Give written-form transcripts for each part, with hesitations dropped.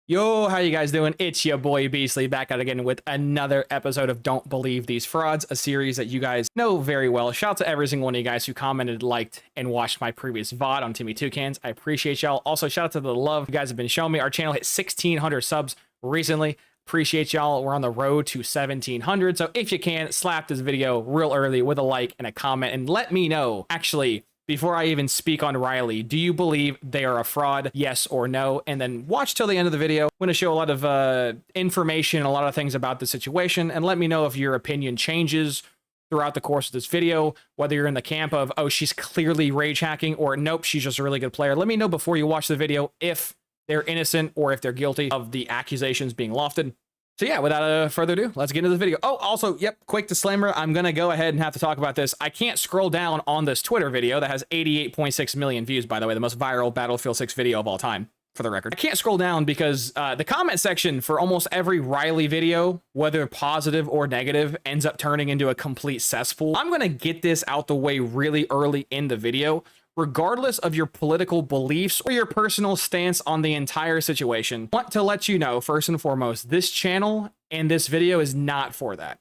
Yo, how you guys doing? It's your boy Beastly back out again with another episode of Don't Believe These Frauds, a series that you guys know very well. Shout out to every single one of you guys who commented, liked, and watched my previous VOD on Timmy Toucans. I appreciate y'all. Also, shout out to the love you guys have been showing me. Our channel hit 1,600 subs recently. Appreciate y'all. We're on the road to 1,700. So if you can, slap this video real early with a like and a comment and let me know, actually, before I even speak on Riley, do you believe they are a fraud? Yes or no? And then watch till the end of the video. I'm going to show a lot of information, a lot of things about the situation, and let me know if your opinion changes throughout the course of this video, whether you're in the camp of, oh, she's clearly rage hacking, or nope, she's just a really good player. Let me know before you watch the video if they're innocent or if they're guilty of the accusations being lofted. So yeah, without further ado, let's get into the video. Oh, also, yep, quick disclaimer, I'm going to go ahead and have to talk about this. I can't scroll down on this Twitter video that has 88.6 million views, by the way, the most viral Battlefield 6 video of all time, for the record. I can't scroll down because the comment section for almost every Riley video, whether positive or negative, ends up turning into a complete cesspool. I'm going to get this out the way really early in the video. Regardless of your political beliefs or your personal stance on the entire situation, I want to let you know, first and foremost, this channel and this video is not for that.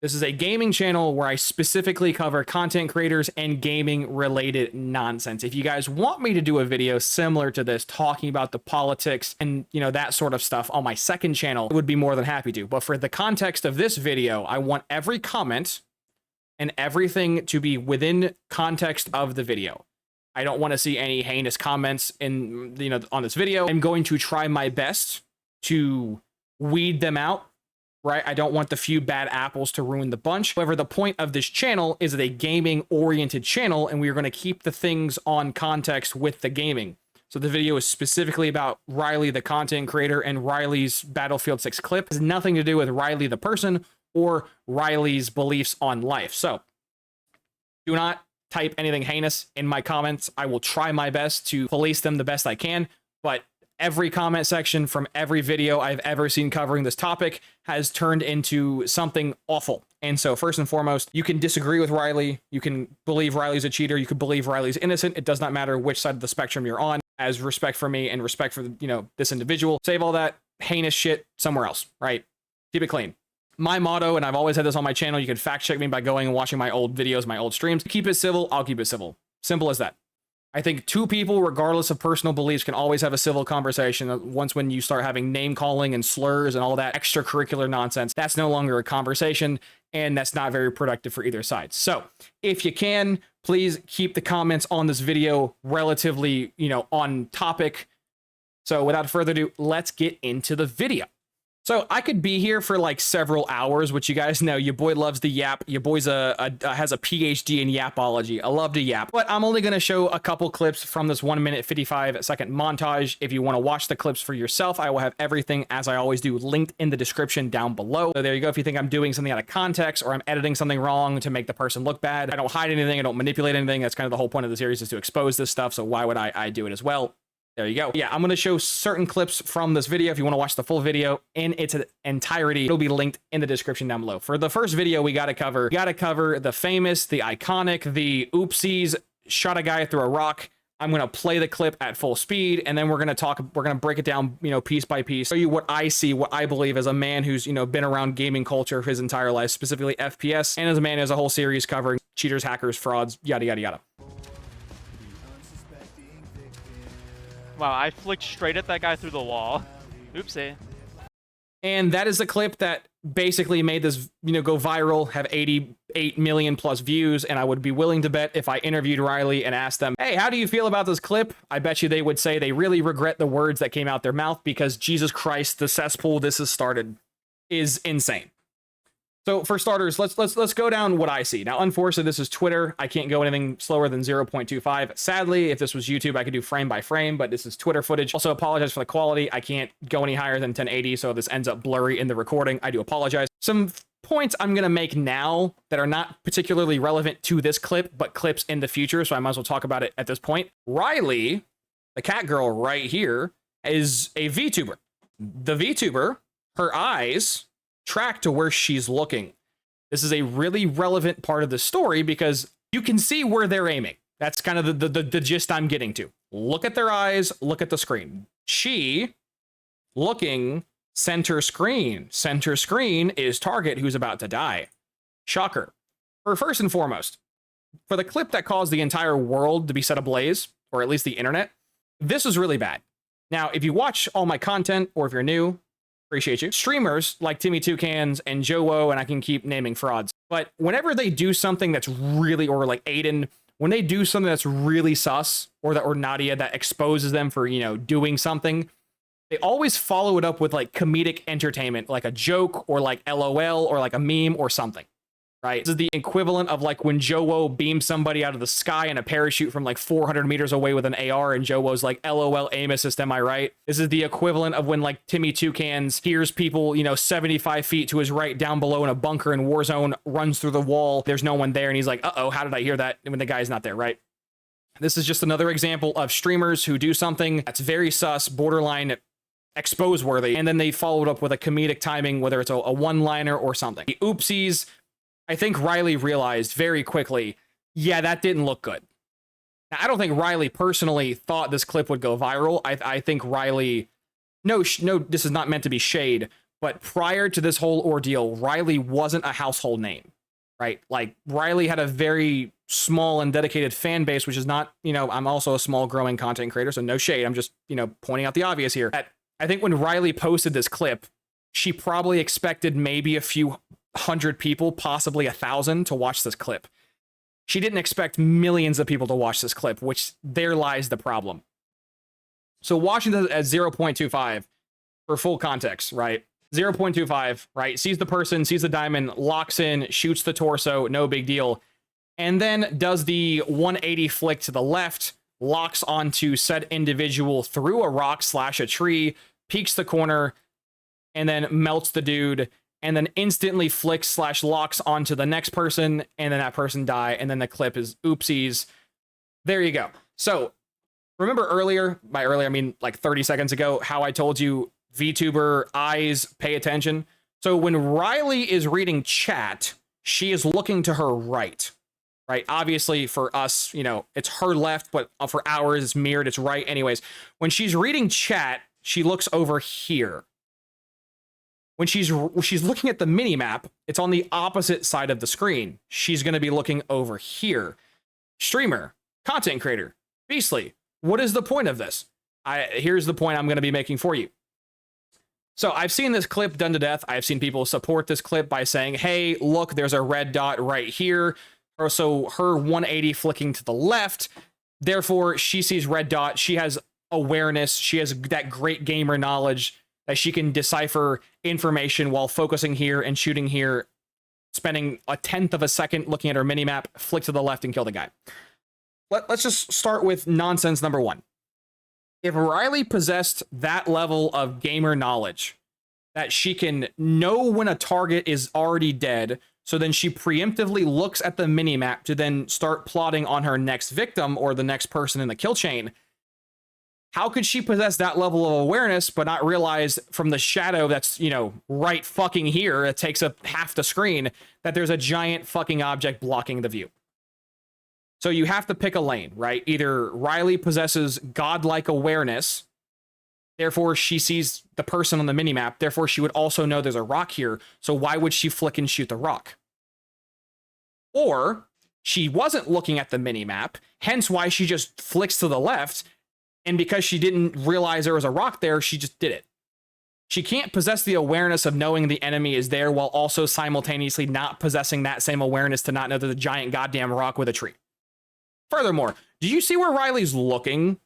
This is a gaming channel where I specifically cover content creators and gaming related nonsense. If you guys want me to do a video similar to this, talking about the politics and, you know, that sort of stuff on my second channel, I would be more than happy to. But for the context of this video, I want every comment and everything to be within context of the video. I don't want to see any heinous comments in, you know, on this video. I'm going to try my best to weed them out, right? I don't want the few bad apples to ruin the bunch. However, the point of this channel is a gaming oriented channel, and we are going to keep the things on context with the gaming. So the video is specifically about Riley, the content creator, and Riley's Battlefield 6 clip. It has nothing to do with Riley, the person, or Riley's beliefs on life. So do not type anything heinous in my comments. I will try my best to police them the best I can, but every comment section from every video I've ever seen covering this topic has turned into something awful. And so first and foremost, you can disagree with Riley. You can believe Riley's a cheater. You could believe Riley's innocent. It does not matter which side of the spectrum you're on. As respect for me and respect for, you know, this individual, save all that heinous shit somewhere else, right? Keep it clean. My motto, and I've always had this on my channel, you can fact check me by going and watching my old videos, my old streams. Keep it civil, I'll keep it civil. Simple as that. I think two people, regardless of personal beliefs, can always have a civil conversation. Once when you start having name calling and slurs and all that extracurricular nonsense, that's no longer a conversation, and that's not very productive for either side. So if you can, please keep the comments on this video relatively, you know, on topic. So without further ado, let's get into the video. So I could be here for like several hours, which you guys know, your boy loves the yap. Your boy's has a PhD in yapology. I love to yap, but I'm only going to show a couple clips from this 1 minute 55-second montage. If you want to watch the clips for yourself, I will have everything, as I always do, linked in the description down below. So there you go. If you think I'm doing something out of context or I'm editing something wrong to make the person look bad, I don't hide anything. I don't manipulate anything. That's kind of the whole point of the series, is to expose this stuff. So why would I do it as well? There you go. Yeah, I'm going to show certain clips from this video. If you want to watch the full video in its entirety, it'll be linked in the description down below. For the first video, we got to cover the famous, the iconic, the oopsies, shot a guy through a rock. I'm going to play the clip at full speed, and then we're going to break it down, you know, piece by piece, show you what I see, what I believe as a man who's, you know, been around gaming culture his entire life, specifically FPS, and as a man who has a whole series covering cheaters, hackers, frauds, yada, yada, yada. Wow, I flicked straight at that guy through the wall. Oopsie. And that is the clip that basically made this, you know, go viral, have 88 million plus views. And I would be willing to bet if I interviewed Riley and asked them, hey, how do you feel about this clip? I bet you they would say they really regret the words that came out their mouth, because Jesus Christ, the cesspool this has started is insane. So for starters, let's go down what I see. Now, unfortunately, this is Twitter. I can't go anything slower than 0.25. Sadly, if this was YouTube, I could do frame by frame, but this is Twitter footage. Also, apologize for the quality. I can't go any higher than 1080, so if this ends up blurry in the recording, I do apologize. Some points I'm going to make now that are not particularly relevant to this clip, but clips in the future, so I might as well talk about it at this point. Riley, the cat girl right here, is a VTuber. The VTuber, her eyes track to where she's looking. This is a really relevant part of the story because you can see where they're aiming. That's kind of the gist I'm getting to. Look at their eyes, look at the screen. She looking center screen. Center screen is target who's about to die. Shocker. First and foremost, for the clip that caused the entire world to be set ablaze, or at least the internet, this was really bad. Now, if you watch all my content, or if you're new, appreciate you. Streamers like Timmy Toucans and Joe Woe, and I can keep naming frauds. But whenever they do something that's really, or like Aiden, when they do something that's really sus, or Nadia that exposes them for, doing something, they always follow it up with like comedic entertainment, like a joke or like LOL or like a meme or something. Right? This is the equivalent of like when Joe Woe beams somebody out of the sky in a parachute from like 400 meters away with an AR, and Joe Woe's like, LOL, aim assist, am I right? This is the equivalent of when like Timmy Toucans hears people, 75 feet to his right down below in a bunker in Warzone, runs through the wall, there's no one there, and he's like, uh-oh, how did I hear that when the guy's not there, right? This is just another example of streamers who do something that's very sus, borderline expose worthy, and then they follow it up with a comedic timing, whether it's a one-liner or something. The oopsies. I think Riley realized very quickly, yeah, that didn't look good. Now, I don't think Riley personally thought this clip would go viral. I think Riley, no, this is not meant to be shade, but prior to this whole ordeal, Riley wasn't a household name, right? Like, Riley had a very small and dedicated fan base, which is not, I'm also a small growing content creator, so no shade. I'm just, pointing out the obvious here. I think when Riley posted this clip, she probably expected maybe a few 100 people, possibly 1,000, to watch this clip. She didn't expect millions of people to watch this clip, which there lies the problem. So watching this at 0.25, for full context, right? 0.25, right? Sees the person, sees the diamond, locks in, shoots the torso, no big deal. And then does the 180 flick to the left, locks onto said individual through a rock / a tree, peeks the corner, and then melts the dude, and then instantly flicks / locks onto the next person, and then that person die, and then the clip is oopsies. There you go. So remember earlier, by earlier I mean like 30 seconds ago, how I told you VTuber eyes pay attention? So when Riley is reading chat, she is looking to her right. Right? Obviously for us, it's her left, but for ours it's mirrored, it's right. Anyways, when she's reading chat, she looks over here. When she's looking at the mini map, it's on the opposite side of the screen. She's going to be looking over here. Streamer, content creator, Beastly, what is the point of this? Here's the point I'm going to be making for you. So I've seen this clip done to death. I've seen people support this clip by saying, hey, look, there's a red dot right here. So her 180 flicking to the left. Therefore, she sees red dot. She has awareness. She has that great gamer knowledge that she can decipher information while focusing here and shooting here, spending a 1/10 of a second looking at her minimap, flick to the left and kill the guy. Let's just start with nonsense number one. If Riley possessed that level of gamer knowledge, that she can know when a target is already dead, so then she preemptively looks at the minimap to then start plotting on her next victim or the next person in the kill chain, how could she possess that level of awareness but not realize from the shadow that's, right fucking here, it takes up half the screen, that there's a giant fucking object blocking the view? So you have to pick a lane, right? Either Riley possesses godlike awareness, therefore she sees the person on the minimap, therefore she would also know there's a rock here, so why would she flick and shoot the rock? Or she wasn't looking at the minimap, hence why she just flicks to the left, and because she didn't realize there was a rock there, she just did it. She can't possess the awareness of knowing the enemy is there while also simultaneously not possessing that same awareness to not know there's a giant goddamn rock with a tree. Furthermore, do you see where Riley's looking?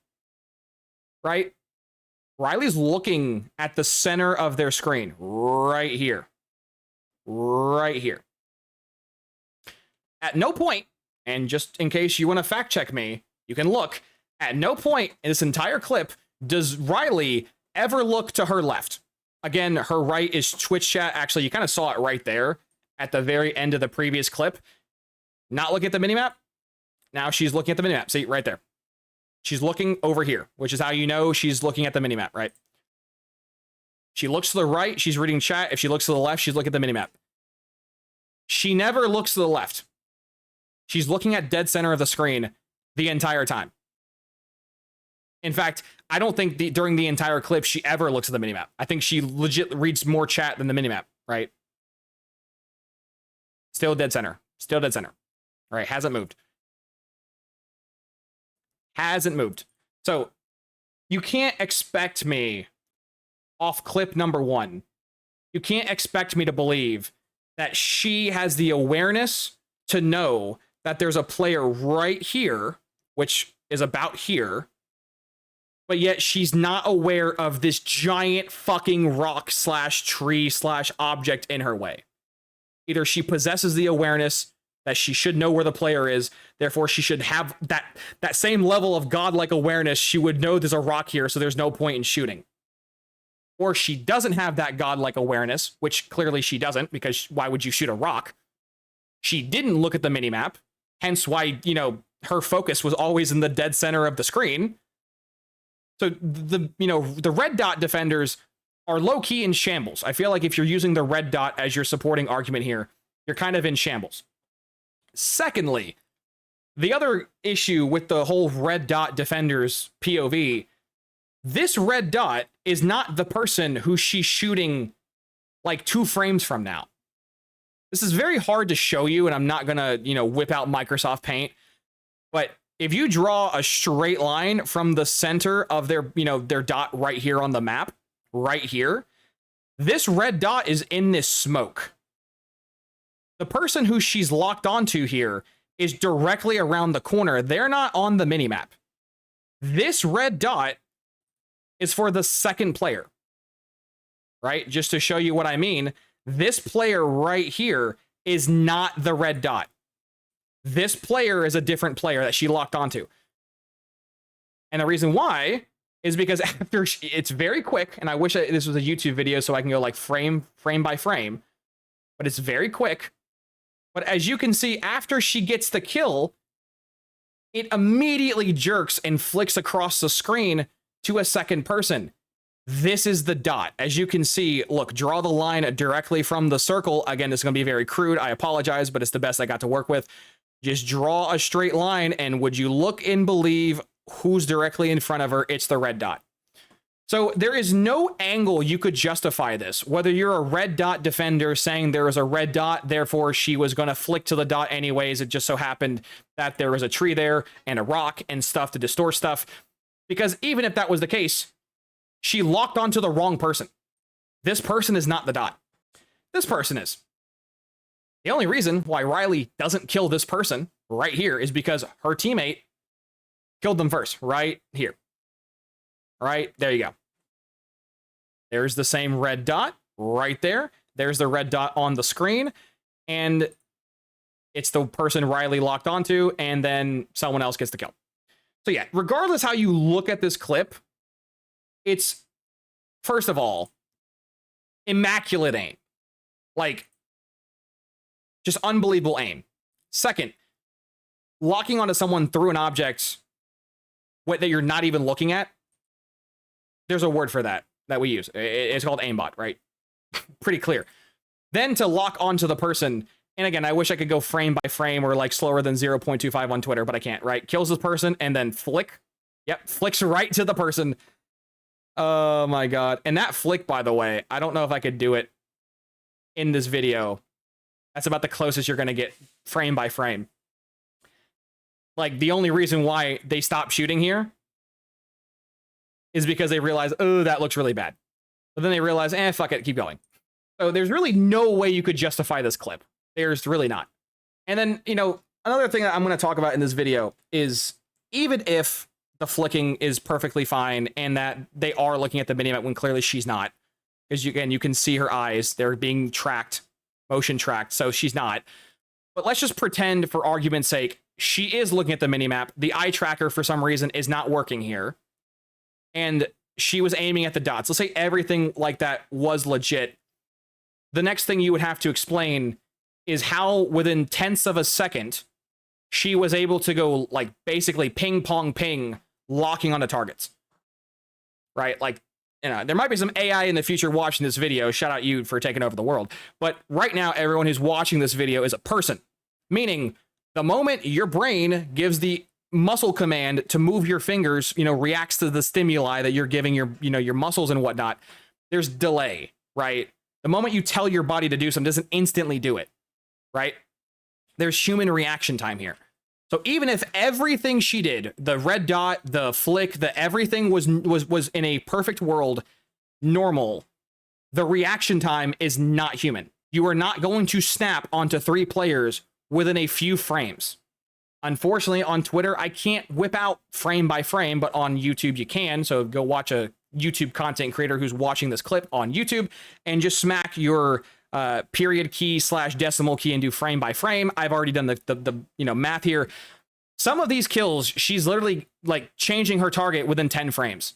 Right? Riley's looking at the center of their screen. Right here. Right here. At no point, and just in case you want to fact check me, you can look. At no point in this entire clip does Riley ever look to her left. Again, her right is Twitch chat. Actually, you kind of saw it right there at the very end of the previous clip. Not looking at the minimap. Now she's looking at the minimap. See, right there. She's looking over here, which is how you know she's looking at the minimap, right? She looks to the right, she's reading chat. If she looks to the left, she's looking at the minimap. She never looks to the left. She's looking at dead center of the screen the entire time. In fact, I don't think during the entire clip she ever looks at the minimap. I think she legit reads more chat than the minimap, right? Still dead center. Still dead center. Right? Hasn't moved. Hasn't moved. So you can't expect me off clip number 1. You can't expect me to believe that she has the awareness to know that there's a player right here, which is about here, but yet she's not aware of this giant fucking rock / tree / object in her way. Either she possesses the awareness that she should know where the player is, therefore she should have that same level of godlike awareness. She would know there's a rock here, so there's no point in shooting. Or she doesn't have that godlike awareness, which clearly she doesn't, because why would you shoot a rock? She didn't look at the minimap, hence why, you know, her focus was always in the dead center of the screen. So the red dot defenders are low-key in shambles. I feel like if you're using the red dot as your supporting argument here, you're kind of in shambles. Secondly, the other issue with the whole red dot defenders POV, this red dot is not the person who she's shooting like 2 frames from now. This is very hard to show you, and I'm not gonna, whip out Microsoft Paint, but if you draw a straight line from the center of their dot right here on the map, right here, this red dot is in this smoke. The person who she's locked onto here is directly around the corner. They're not on the minimap. This red dot is for the second player, right? Just to show you what I mean, this player right here is not the red dot. This player is a different player that she locked onto. And the reason why is because after it's very quick, and I wish this was a YouTube video so I can go like frame by frame, but it's very quick. But as you can see, after she gets the kill, it immediately jerks and flicks across the screen to a second person. This is the dot. As you can see, look, draw the line directly from the circle. Again, this is going to be very crude. I apologize, but it's the best I got to work with. Just draw a straight line, and would you look and believe who's directly in front of her? It's the red dot. So there is no angle you could justify this. Whether you're a red dot defender saying there was a red dot, therefore she was going to flick to the dot anyways. It just so happened that there was a tree there and a rock and stuff to distort stuff. Because even if that was the case, she locked onto the wrong person. This person is not the dot. This person is. The only reason why Riley doesn't kill this person right here is because her teammate killed them first, right here. All right, there you go. There's the same red dot right there. There's the red dot on the screen, and it's the person Riley locked onto, and then someone else gets the kill. So yeah, regardless how you look at this clip, it's, first of all, immaculate aim. Like, just unbelievable aim. Second, locking onto someone through an object that you're not even looking at, there's a word for that we use. It's called aimbot, right? Pretty clear. Then to lock onto the person, and again, I wish I could go frame by frame or like slower than 0.25 on Twitter, but I can't, right? Kills this person and then flick. Yep, flicks right to the person. Oh my God. And that flick, by the way, I don't know if I could do it in this video. That's about the closest you're going to get frame by frame. Like, the only reason why they stopped shooting here is because they realize, oh, that looks really bad. But then they realize, fuck it, keep going. So there's really no way you could justify this clip. There's really not. And then, another thing that I'm going to talk about in this video is, even if the flicking is perfectly fine and that they are looking at the minimap when clearly she's not, because you can see her eyes, they're being tracked, motion tracked, so she's not. But let's just pretend, for argument's sake, she is looking at the minimap. The eye tracker, for some reason, is not working here. And she was aiming at the dots. Let's say everything like that was legit. The next thing you would have to explain is how, within tenths of a second, she was able to go, like, basically ping, pong, ping, locking onto targets. Right? Like, there might be some AI in the future watching this video. Shout out you for taking over the world. But right now, everyone who's watching this video is a person. Meaning, the moment your brain gives the muscle command to move your fingers, reacts to the stimuli that you're giving your muscles and whatnot. There's delay, right? The moment you tell your body to do something, it doesn't instantly do it, right? There's human reaction time here. So even if everything she did, the red dot, the flick, the everything was in a perfect world normal, the reaction time is not human. You are not going to snap onto 3 players within a few frames. Unfortunately, on Twitter, I can't whip out frame by frame, but on YouTube you can. So go watch a YouTube content creator who's watching this clip on YouTube and just smack your period key / decimal key and do frame by frame. I've already done the math here. Some of these kills, she's literally like changing her target within 10 frames.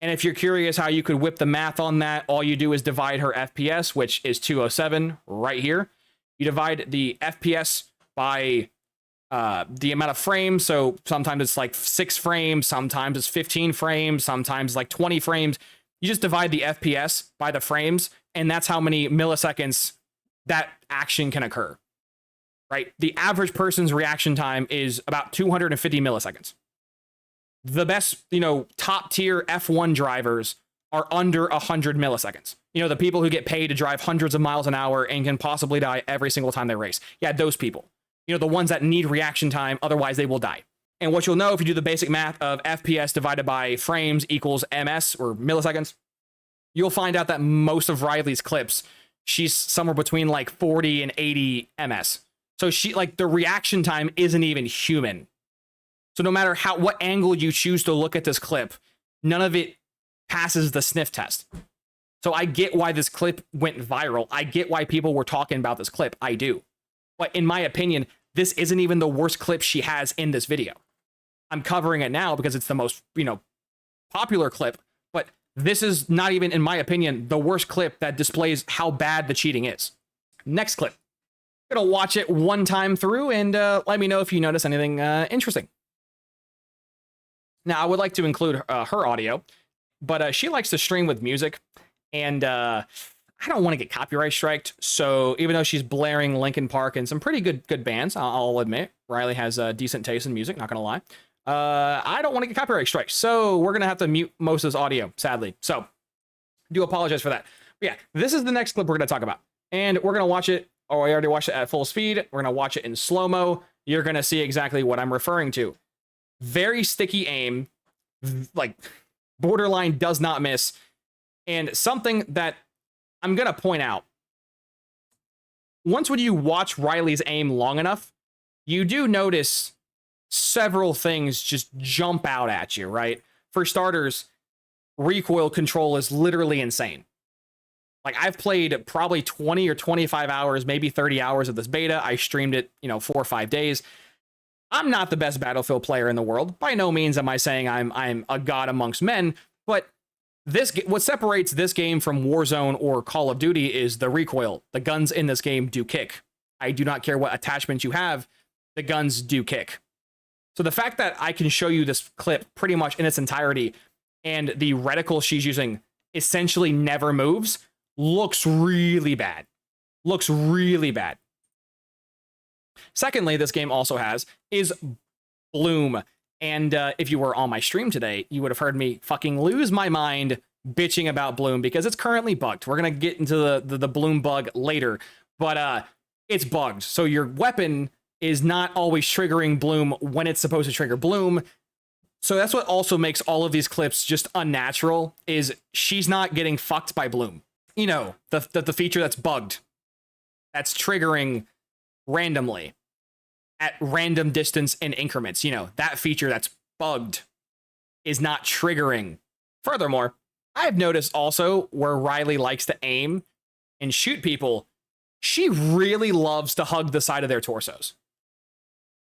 And if you're curious how you could whip the math on that, all you do is divide her FPS, which is 207 right here. You divide the FPS by the amount of frames. So sometimes it's like 6 frames, sometimes it's 15 frames, sometimes like 20 frames. You just divide the FPS by the frames, and that's how many milliseconds that action can occur, right? The average person's reaction time is about 250 milliseconds. The best, top tier F1 drivers are under 100 milliseconds. The people who get paid to drive hundreds of miles an hour and can possibly die every single time they race. Yeah, those people. The ones that need reaction time, otherwise they will die. And what you'll know if you do the basic math of FPS divided by frames equals ms or milliseconds, you'll find out that most of Riley's clips, she's somewhere between like 40 and 80 ms. So the reaction time isn't even human. So no matter what angle you choose to look at this clip, none of it passes the sniff test. So I get why this clip went viral. I get why people were talking about this clip. I do. But in my opinion, this isn't even the worst clip she has in this video. I'm covering it now because it's the most, popular clip, but this is not even, in my opinion, the worst clip that displays how bad the cheating is. Next clip. I'm gonna watch it one time through and let me know if you notice anything interesting. Now, I would like to include her audio, but she likes to stream with music, and I don't want to get copyright striked. So even though she's blaring Linkin Park and some pretty good bands, I'll admit, Riley has a decent taste in music, not gonna lie. I don't want to get copyright striked, so we're gonna have to mute most of this audio, sadly. So I do apologize for that. But yeah, this is the next clip we're gonna talk about, and we're gonna watch it. Oh, I already watched it at full speed. We're gonna watch it in slow-mo. You're gonna see exactly what I'm referring to. Very sticky aim, like borderline does not miss. And something that I'm going to point out, once when you watch Riley's aim long enough, you do notice several things just jump out at you, right? For starters, recoil control is literally insane. Like, I've played probably 20 or 25 hours, maybe 30 hours of this beta. I streamed it, 4 or 5 days. I'm not the best Battlefield player in the world. By no means am I saying I'm a god amongst men, but what separates this game from Warzone or Call of Duty is the recoil. The guns in this game do kick. I do not care what attachment you have, the guns do kick. So the fact that I can show you this clip pretty much in its entirety and the reticle she's using essentially never moves looks really bad. Looks really bad. Secondly, this game also is Bloom. And if you were on my stream today, you would have heard me fucking lose my mind bitching about Bloom because it's currently bugged. We're going to get into the Bloom bug later, but it's bugged. So your weapon is not always triggering Bloom when it's supposed to trigger Bloom. So that's what also makes all of these clips just unnatural, is she's not getting fucked by Bloom. The feature that's bugged, that's triggering randomly at random distance and increments. That feature that's bugged is not triggering. Furthermore, I've noticed also where Riley likes to aim and shoot people, she really loves to hug the side of their torsos.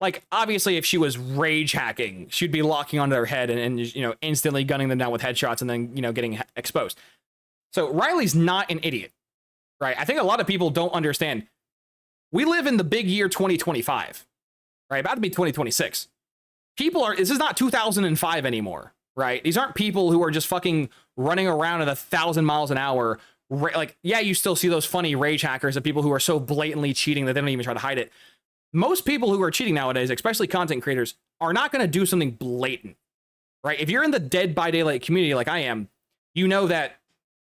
Like, obviously, if she was rage hacking, she'd be locking onto their head and instantly gunning them down with headshots and then, getting exposed. So Riley's not an idiot, right? I think a lot of people don't understand. We live in the big year 2025, right? About to be 2026. This is not 2005 anymore, right? These aren't people who are just fucking running around at 1,000 miles an hour. Like, yeah, you still see those funny rage hackers of people who are so blatantly cheating that they don't even try to hide it. most people who are cheating nowadays, especially content creators, are not going to do something blatant, right? If you're in the Dead by Daylight community like I am, you know that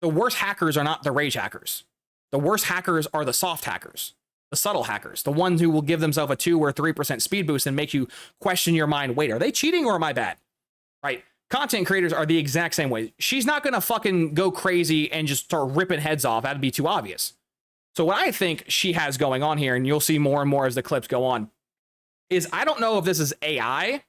the worst hackers are not the rage hackers. The worst hackers are the soft hackers, the subtle hackers, the ones who will give themselves a 2 or 3% speed boost and make you question your mind. Wait, are they cheating or am I bad? Right? Content creators are the exact same way. She's not going to fucking go crazy and just start ripping heads off. That'd be too obvious. So what I think she has going on here, and you'll see more and more as the clips go on, is I don't know if this is AI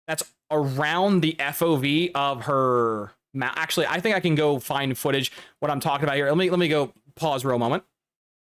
that's around the FOV of her. Actually, I think I can go find footage, what I'm talking about here. Let me go pause real moment.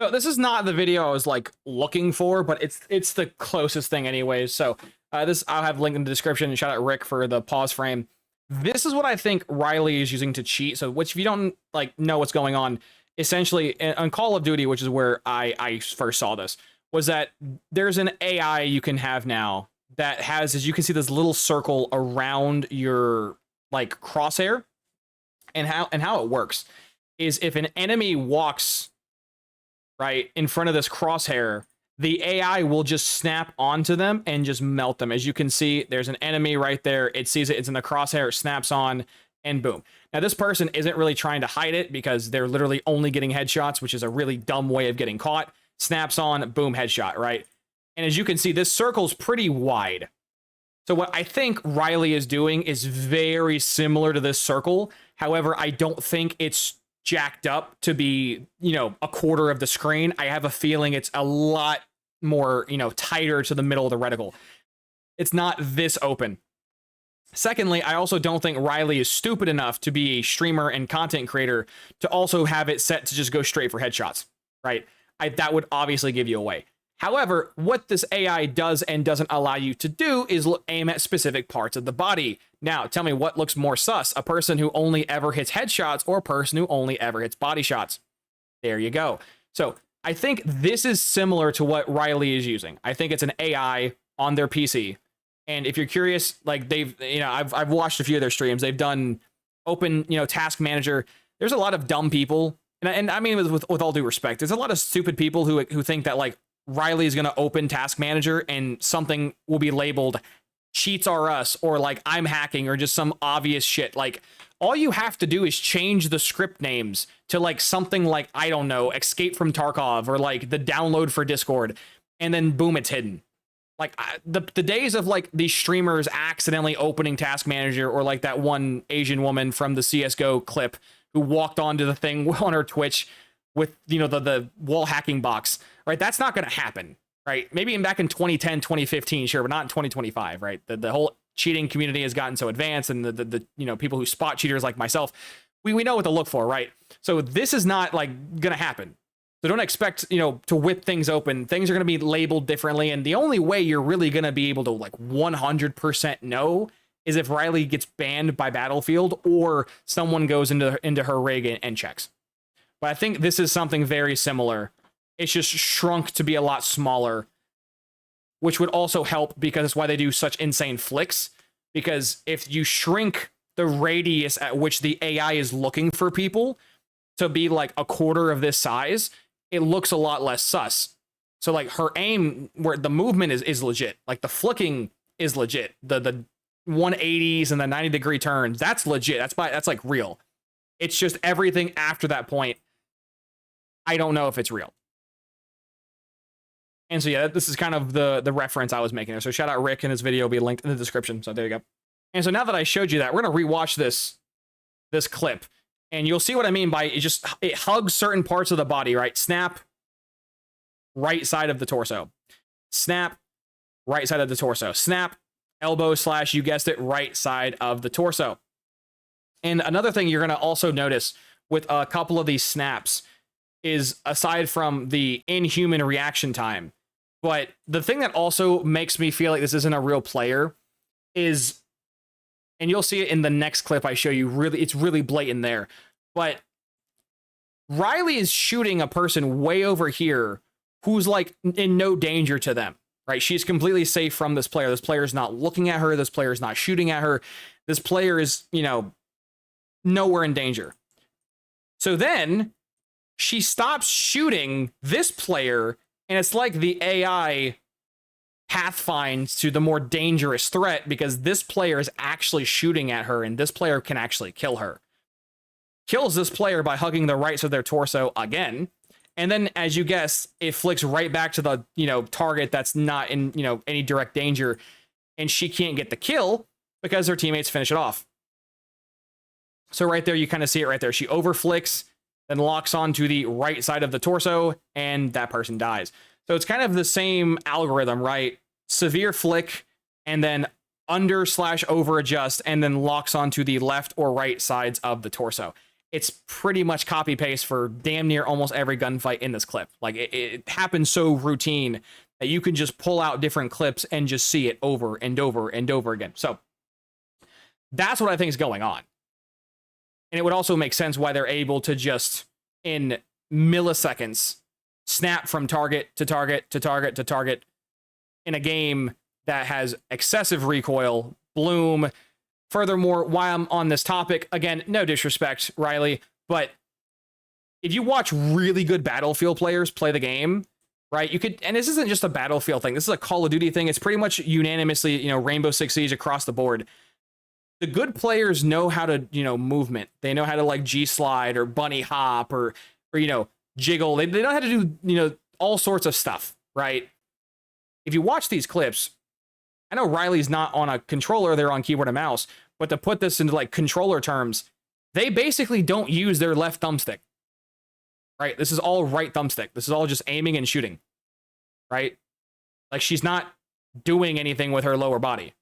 So this is not the video I was like looking for, but it's the closest thing anyways. So this I'll have linked in the description. Shout out Rick for the pause frame. This is what I think Riley is using to cheat. So which if you don't like know what's going on, essentially on Call of Duty, which is where I first saw this, was that there's an AI you can have now that has, as you can see, this little circle around your like crosshair, and how it works is if an enemy walks right in front of this crosshair, the AI will just snap onto them and just melt them. As you can see, there's an enemy right there. It sees it, it's in the crosshair, it snaps on, and boom. Now, this person isn't really trying to hide it because they're literally only getting headshots, which is a really dumb way of getting caught. Snaps on, boom, headshot, right? And as you can see, this circle's pretty wide. So what I think Riley is doing is very similar to this circle. However, I don't think it's jacked up to be, you know, a quarter of the screen. I have a feeling it's a lot more, you know, tighter to the middle of the reticle. It's not this open. Secondly, I also don't think Riley is stupid enough to be a streamer and content creator to also have it set to just go straight for headshots, right? That would obviously give you away. However, what this AI does and doesn't allow you to do is aim at specific parts of the body. Now, tell me what looks more sus, a person who only ever hits headshots or a person who only ever hits body shots. There you go. So I think this is similar to what Riley is using. I think it's an AI on their PC. And if you're curious, like they've, you know, I've watched a few of their streams. They've done open, you know, task manager. There's a lot of dumb people. And I mean, with all due respect, there's a lot of stupid people who think that like Riley is going to open task manager and something will be labeled cheats are us or like I'm hacking or just some obvious shit. Like all you have to do is change the script names to like something like, I don't know, Escape from Tarkov or like the download for Discord. And then boom, it's hidden. Like the days of like these streamers accidentally opening task manager or like that one Asian woman from the CSGO clip who walked onto the thing on her Twitch with, you know, the wall hacking box, right? That's not going to happen, right? Maybe back in 2010, 2015, sure, but not in 2025, right? The whole cheating community has gotten so advanced, and the you know, people who spot cheaters like myself, we know what to look for, right? So this is not like going to happen. So don't expect, you know, to whip things open. Things are going to be labeled differently, and the only way you're really going to be able to like 100% know is if Riley gets banned by Battlefield or someone goes into her rig and checks. But I think this is something very similar. It's just shrunk to be a lot smaller, which would also help because that's why they do such insane flicks. Because if you shrink the radius at which the AI is looking for people to be like a quarter of this size, it looks a lot less sus. So like her aim, where the movement is legit, like the flicking is legit. The 180s and the 90-degree turns, that's legit. That's like real. It's just everything after that point, I don't know if it's real. And so yeah, this is kind of the reference I was making there. So shout out Rick, and his video will be linked in the description. So there you go. And so now that I showed you that, we're gonna rewatch this clip, and you'll see what I mean by it hugs certain parts of the body, right? Snap, right side of the torso. Snap, right side of the torso. Snap, elbow / you guessed it, right side of the torso. And another thing you're gonna also notice with a couple of these snaps is, aside from the inhuman reaction time, but the thing that also makes me feel like this isn't a real player is, and you'll see it in the next clip I show you, really, it's really blatant there, but Riley is shooting a person way over here who's like in no danger to them, right? She's completely safe from this player. This player is not looking at her. This player is not shooting at her. This player is, you know, nowhere in danger. So then she stops shooting this player, and it's like the AI pathfinds to the more dangerous threat because this player is actually shooting at her and this player can actually kill her. Kills this player by hugging the right side of their torso again. And then, as you guess, it flicks right back to the, target that's not in, any direct danger. And she can't get the kill because her teammates finish it off. So right there, you kind of see it right there. She overflicks, then locks onto the right side of the torso, and that person dies. So it's kind of the same algorithm, right? Severe flick, and then under/over adjust, and then locks onto the left or right sides of the torso. It's pretty much copy paste for damn near almost every gunfight in this clip. Like it happens so routine that you can just pull out different clips and just see it over and over and over again. So that's what I think is going on. And it would also make sense why they're able to just, in milliseconds, snap from target to target to target to target in a game that has excessive recoil, bloom. Furthermore, while I'm on this topic, again, no disrespect, Riley, but if you watch really good Battlefield players play the game, right, you could, and this isn't just a Battlefield thing, this is a Call of Duty thing, it's pretty much unanimously, Rainbow Six Siege across the board. The good players know how to, movement. They know how to like G-slide or bunny hop or jiggle. They know how to do, all sorts of stuff, right? If you watch these clips, I know Riley's not on a controller, they're on keyboard and mouse, but to put this into like controller terms, they basically don't use their left thumbstick, right? This is all right thumbstick. This is all just aiming and shooting, right? Like she's not doing anything with her lower body.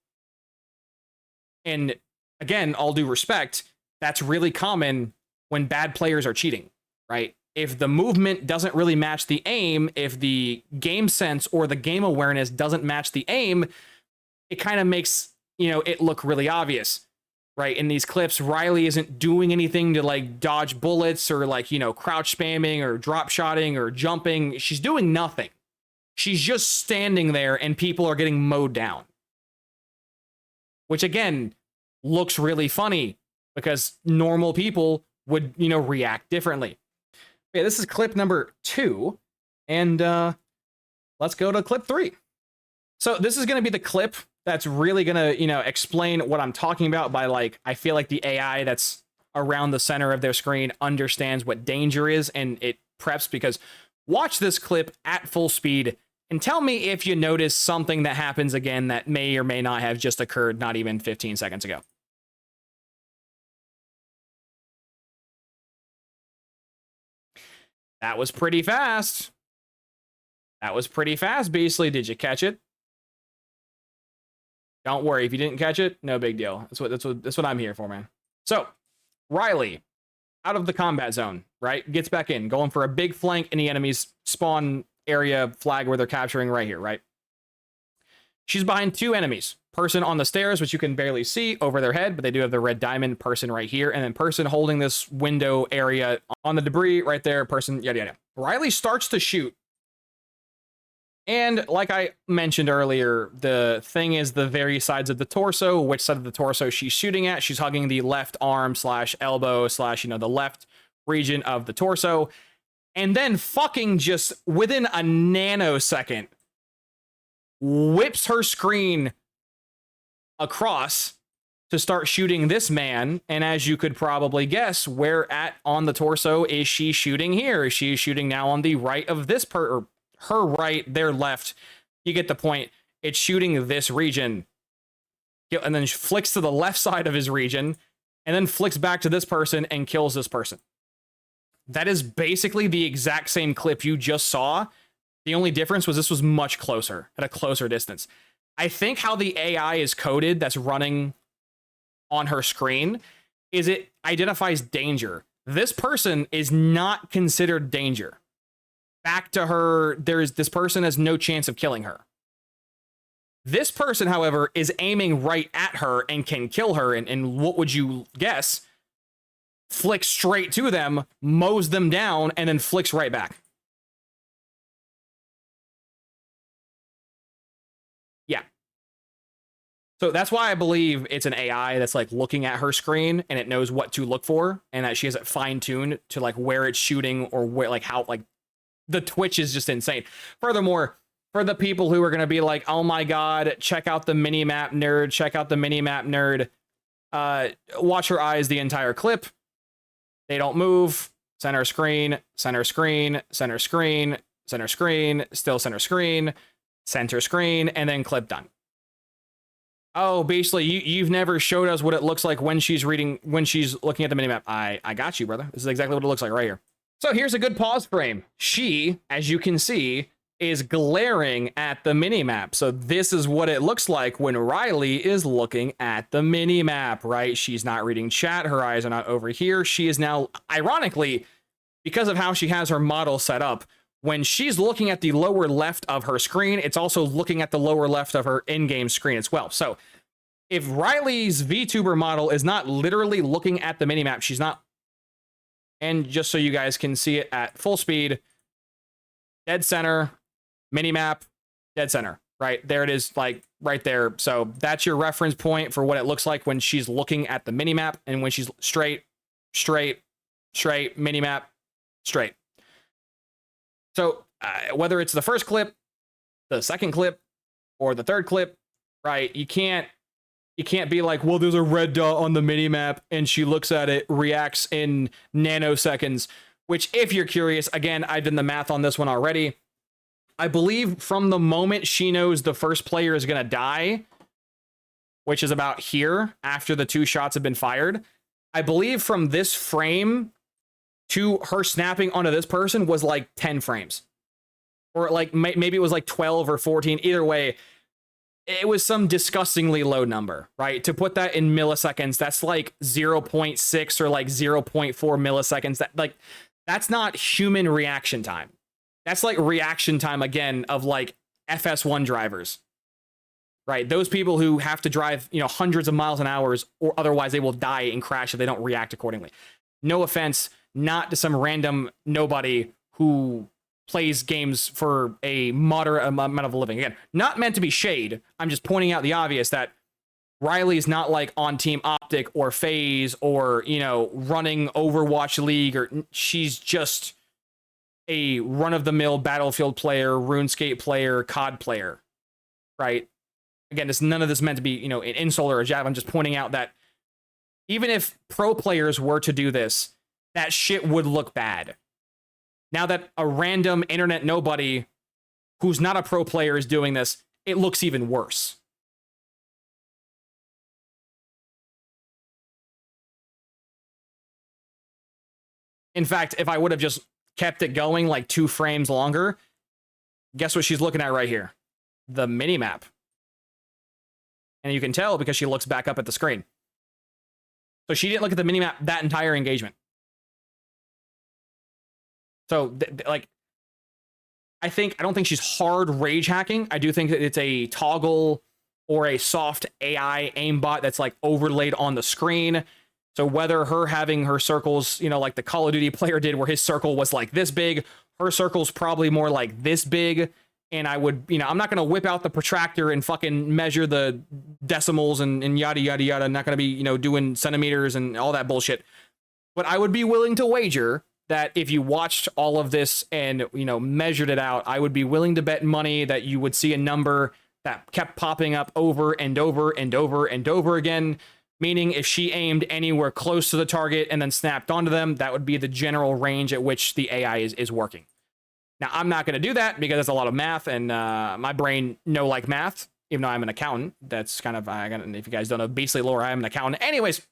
And again, all due respect, that's really common when bad players are cheating, right? If the movement doesn't really match the aim, if the game sense or the game awareness doesn't match the aim, it kind of makes, it look really obvious, right? In these clips, Riley isn't doing anything to like dodge bullets or like, crouch spamming or drop shotting or jumping. She's doing nothing. She's just standing there and people are getting mowed down. Which again, looks really funny because normal people would, react differently. Okay, this is clip number 2. And let's go to clip 3. So this is going to be the clip that's really going to, explain what I'm talking about by like, I feel like the AI that's around the center of their screen understands what danger is and it preps, because watch this clip at full speed and tell me if you notice something that happens again that may or may not have just occurred not even 15 seconds ago. That was pretty fast. That was pretty fast, Beastly. Did you catch it? Don't worry, if you didn't catch it, no big deal. That's what I'm here for, man. So, Riley, out of the combat zone, right? Gets back in, going for a big flank in the enemy's spawn area flag where they're capturing right here, right? She's behind 2 enemies. Person on the stairs, which you can barely see over their head, but they do have the red diamond. Person right here, and then person holding this window area on the debris right there. Person, yada yada. Riley starts to shoot. And like I mentioned earlier, the thing is the very sides of the torso, which side of the torso she's shooting at. She's hugging the left arm / elbow / the left region of the torso. And then fucking just within a nanosecond, whips her screen across to start shooting this man. And as you could probably guess, where at on the torso is she shooting here? Is she shooting now on the right of this or her right, their left? You get the point. It's shooting this region. And then flicks to the left side of his region, and then flicks back to this person and kills this person. That is basically the exact same clip you just saw. The only difference was this was much closer, at a closer distance. I think how the AI is coded that's running on her screen is it identifies danger. This person is not considered danger. Back to her, this person has no chance of killing her. This person, however, is aiming right at her and can kill her. And what would you guess? Flicks straight to them, mows them down, and then flicks right back. Yeah. So that's why I believe it's an AI that's like looking at her screen and it knows what to look for, and that she has it fine-tuned to like where it's shooting or where, like how, like the twitch is just insane. Furthermore, for the people who are going to be like, oh my God, check out the mini-map nerd, check out the mini-map nerd. Watch her eyes the entire clip. They don't move. Center screen, center screen, center screen, center screen, still center screen, and then clip done. Oh, basically, you've never showed us what it looks like when she's looking at the minimap. I got you, brother. This is exactly what it looks like right here. So here's a good pause frame. She, as you can see, is glaring at the minimap. So this is what it looks like when Riley is looking at the minimap, right? She's not reading chat. Her eyes are not over here. She is now, ironically, because of how she has her model set up, when she's looking at the lower left of her screen, it's also looking at the lower left of her in-game screen as well. So if Riley's VTuber model is not literally looking at the minimap, she's not. And just so you guys can see it at full speed, dead center, minimap, dead center, right? There it is, like right there. So that's your reference point for what it looks like when she's looking at the minimap and when she's straight, minimap, straight. So whether it's the first clip, the second clip, or the third clip, right? You can't be like, well, there's a red dot on the minimap and she looks at it, reacts in nanoseconds, which if you're curious, again, I've done the math on this one already. I believe from the moment she knows the first player is going to die, which is about here after the 2 shots have been fired, I believe from this frame to her snapping onto this person was like 10 frames. Or like maybe it was like 12 or 14. Either way, it was some disgustingly low number, right? To put that in milliseconds, that's like 0.6 or like 0.4 milliseconds. That's not human reaction time. That's like reaction time, again, of like FS1 drivers, right? Those people who have to drive, hundreds of miles an hour, or otherwise they will die and crash if they don't react accordingly. No offense, not to some random nobody who plays games for a moderate amount of a living. Again, not meant to be shade. I'm just pointing out the obvious that Riley's not like on Team Optic or FaZe or, running Overwatch League, or she's just a run-of-the-mill Battlefield player, RuneScape player, COD player, right? Again, none of this meant to be, an insult or a jab. I'm just pointing out that even if pro players were to do this, that shit would look bad. Now that a random internet nobody who's not a pro player is doing this, it looks even worse. In fact, if I would have just kept it going like 2 frames longer, guess what she's looking at right here? The minimap. And you can tell because she looks back up at the screen. So she didn't look at the minimap that entire engagement. So, I don't think she's hard rage hacking. I do think that it's a toggle or a soft AI aimbot that's like overlaid on the screen. So whether her having her circles, like the Call of Duty player did, where his circle was like this big, her circle's probably more like this big. And I would, I'm not going to whip out the protractor and fucking measure the decimals and yada, yada, yada. I'm not going to be, doing centimeters and all that bullshit. But I would be willing to wager that if you watched all of this and, measured it out, I would be willing to bet money that you would see a number that kept popping up over and over and over and over again. Meaning if she aimed anywhere close to the target and then snapped onto them, that would be the general range at which the AI is working. Now, I'm not going to do that because that's a lot of math, and my brain like math, even though I'm an accountant. That's kind of, if you guys don't know basically lore, I'm an accountant. Anyways,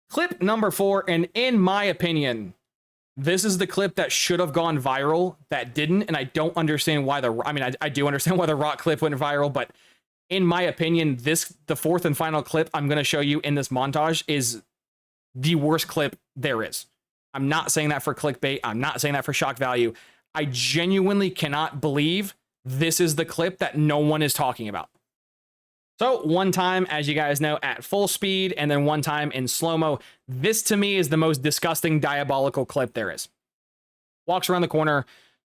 clip number 4, and in my opinion, this is the clip that should have gone viral that didn't, and I don't understand why I do understand why the rock clip went viral, but in my opinion, the 4th and final clip I'm going to show you in this montage is the worst clip there is. I'm not saying that for clickbait. I'm not saying that for shock value. I genuinely cannot believe this is the clip that no one is talking about. So one time, as you guys know, at full speed, and then one time in slow-mo. This to me is the most disgusting, diabolical clip there is. Walks around the corner,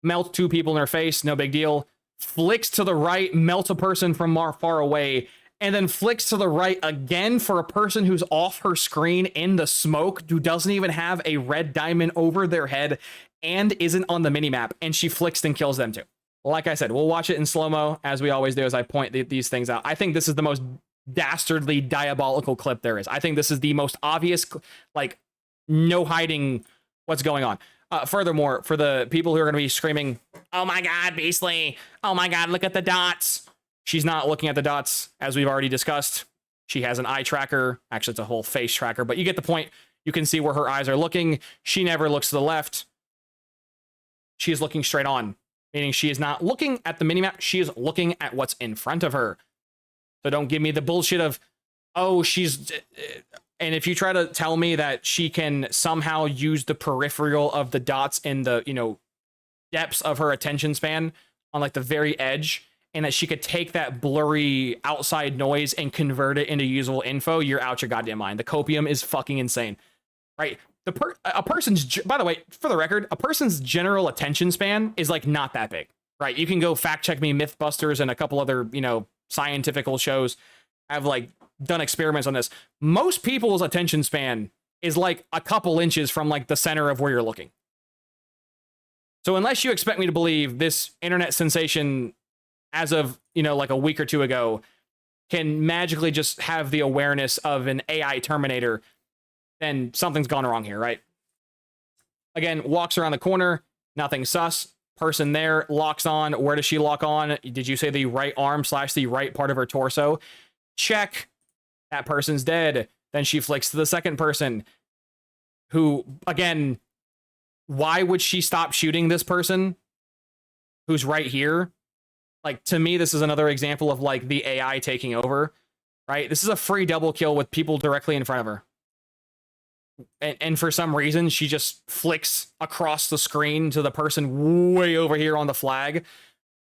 melts 2 people in her face, no big deal. Flicks to the right, melts a person from far away, and then flicks to the right again for a person who's off her screen in the smoke, who doesn't even have a red diamond over their head and isn't on the minimap, and she flicks and kills them too. Like I said, we'll watch it in slow-mo, as we always do, as I point these things out. I think this is the most dastardly, diabolical clip there is. I think this is the most obvious, like, no hiding what's going on. Furthermore, for the people who are going to be screaming, oh my God, Beastly, oh my God, look at the dots. She's not looking at the dots, as we've already discussed. She has an eye tracker. Actually, it's a whole face tracker, but you get the point. You can see where her eyes are looking. She never looks to the left. She is looking straight on, meaning she is not looking at the minimap. She is looking at what's in front of her. So don't give me the bullshit of, oh, she's... And if you try to tell me that she can somehow use the peripheral of the dots in the, you know, depths of her attention span on like the very edge, and that she could take that blurry outside noise and convert it into usable info, you're out your goddamn mind. The copium is fucking insane, right? A person's, by the way, for the record, a person's general attention span is like not that big, right? You can go fact check me. Mythbusters and a couple other, you know, scientifical shows have like done experiments on this. Most people's attention span is like a couple inches from like the center of where you're looking. So unless you expect me to believe this internet sensation as of, you know, like a week or two ago can magically just have the awareness of an AI Terminator, then something's gone wrong here, right? Again, walks around the corner, nothing sus. Person there, locks on. Where does she lock on? Did you say the right arm / the right part of her torso? Check. That person's dead. Then she flicks to the second person, who, again, why would she stop shooting this person who's right here? Like, to me, this is another example of like the AI taking over, right? This is a free double kill with people directly in front of her. And for some reason, she just flicks across the screen to the person way over here on the flag,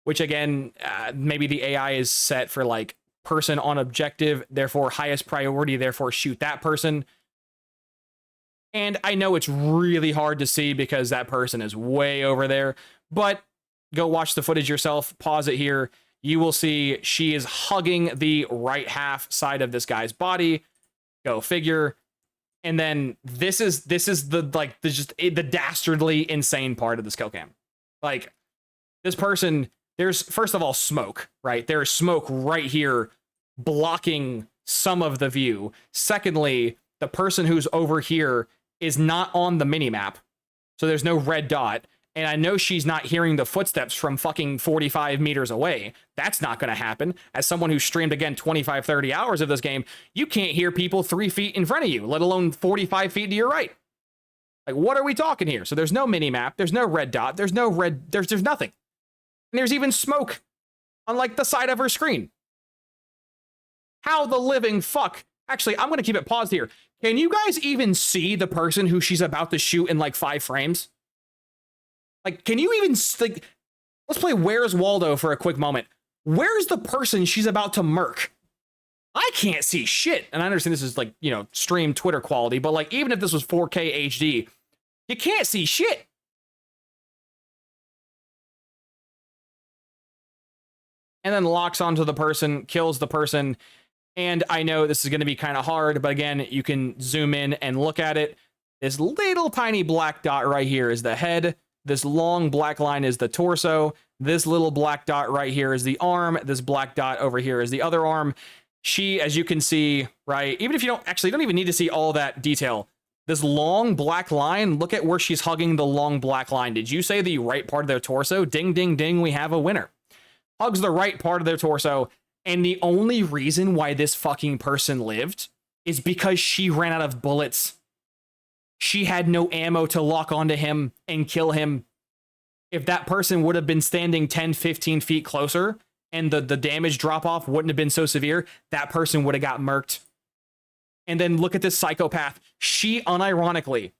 which again, maybe the AI is set for like person on objective, therefore highest priority, therefore shoot that person. And I know it's really hard to see because that person is way over there, but go watch the footage yourself, pause it here. You will see she is hugging the right half side of this guy's body. Go figure. And then this is the like the dastardly insane part of this kill cam. Like, this person, there's first of all smoke, right? There's smoke right here blocking some of the view. Secondly, the person who's over here is not on the minimap, so there's no red dot. And I know she's not hearing the footsteps from fucking 45 meters away. That's not going to happen. As someone who streamed, again, 25, 30 hours of this game, you can't hear people 3 feet in front of you, let alone 45 feet to your right. Like, what are we talking here? So there's no minimap. There's no red dot. There's no red. There's nothing. And there's even smoke on, like, the side of her screen. How the living fuck? Actually, I'm going to keep it paused here. Can you guys even see the person who she's about to shoot in, like, 5 frames? Like, can you even, like, let's play Where's Waldo for a quick moment. Where's the person she's about to murk? I can't see shit. And I understand this is like, you know, stream Twitter quality, but like, even if this was 4K HD, you can't see shit. And then locks onto the person, kills the person. And I know this is going to be kind of hard, but again, you can zoom in and look at it. This little tiny black dot right here is the head. This long black line is the torso. This little black dot right here is the arm. This black dot over here is the other arm. She, as you can see, right, even if you don't even need to see all that detail, this long black line, look at where she's hugging the long black line. Did you say the right part of their torso? Ding, ding, ding, we have a winner. Hugs the right part of their torso. And the only reason why this fucking person lived is because she ran out of bullets. She had no ammo to lock onto him and kill him. If that person would have been standing 10, 15 feet closer and the damage drop off wouldn't have been so severe, that person would have got murked. And then look at this psychopath. She unironically,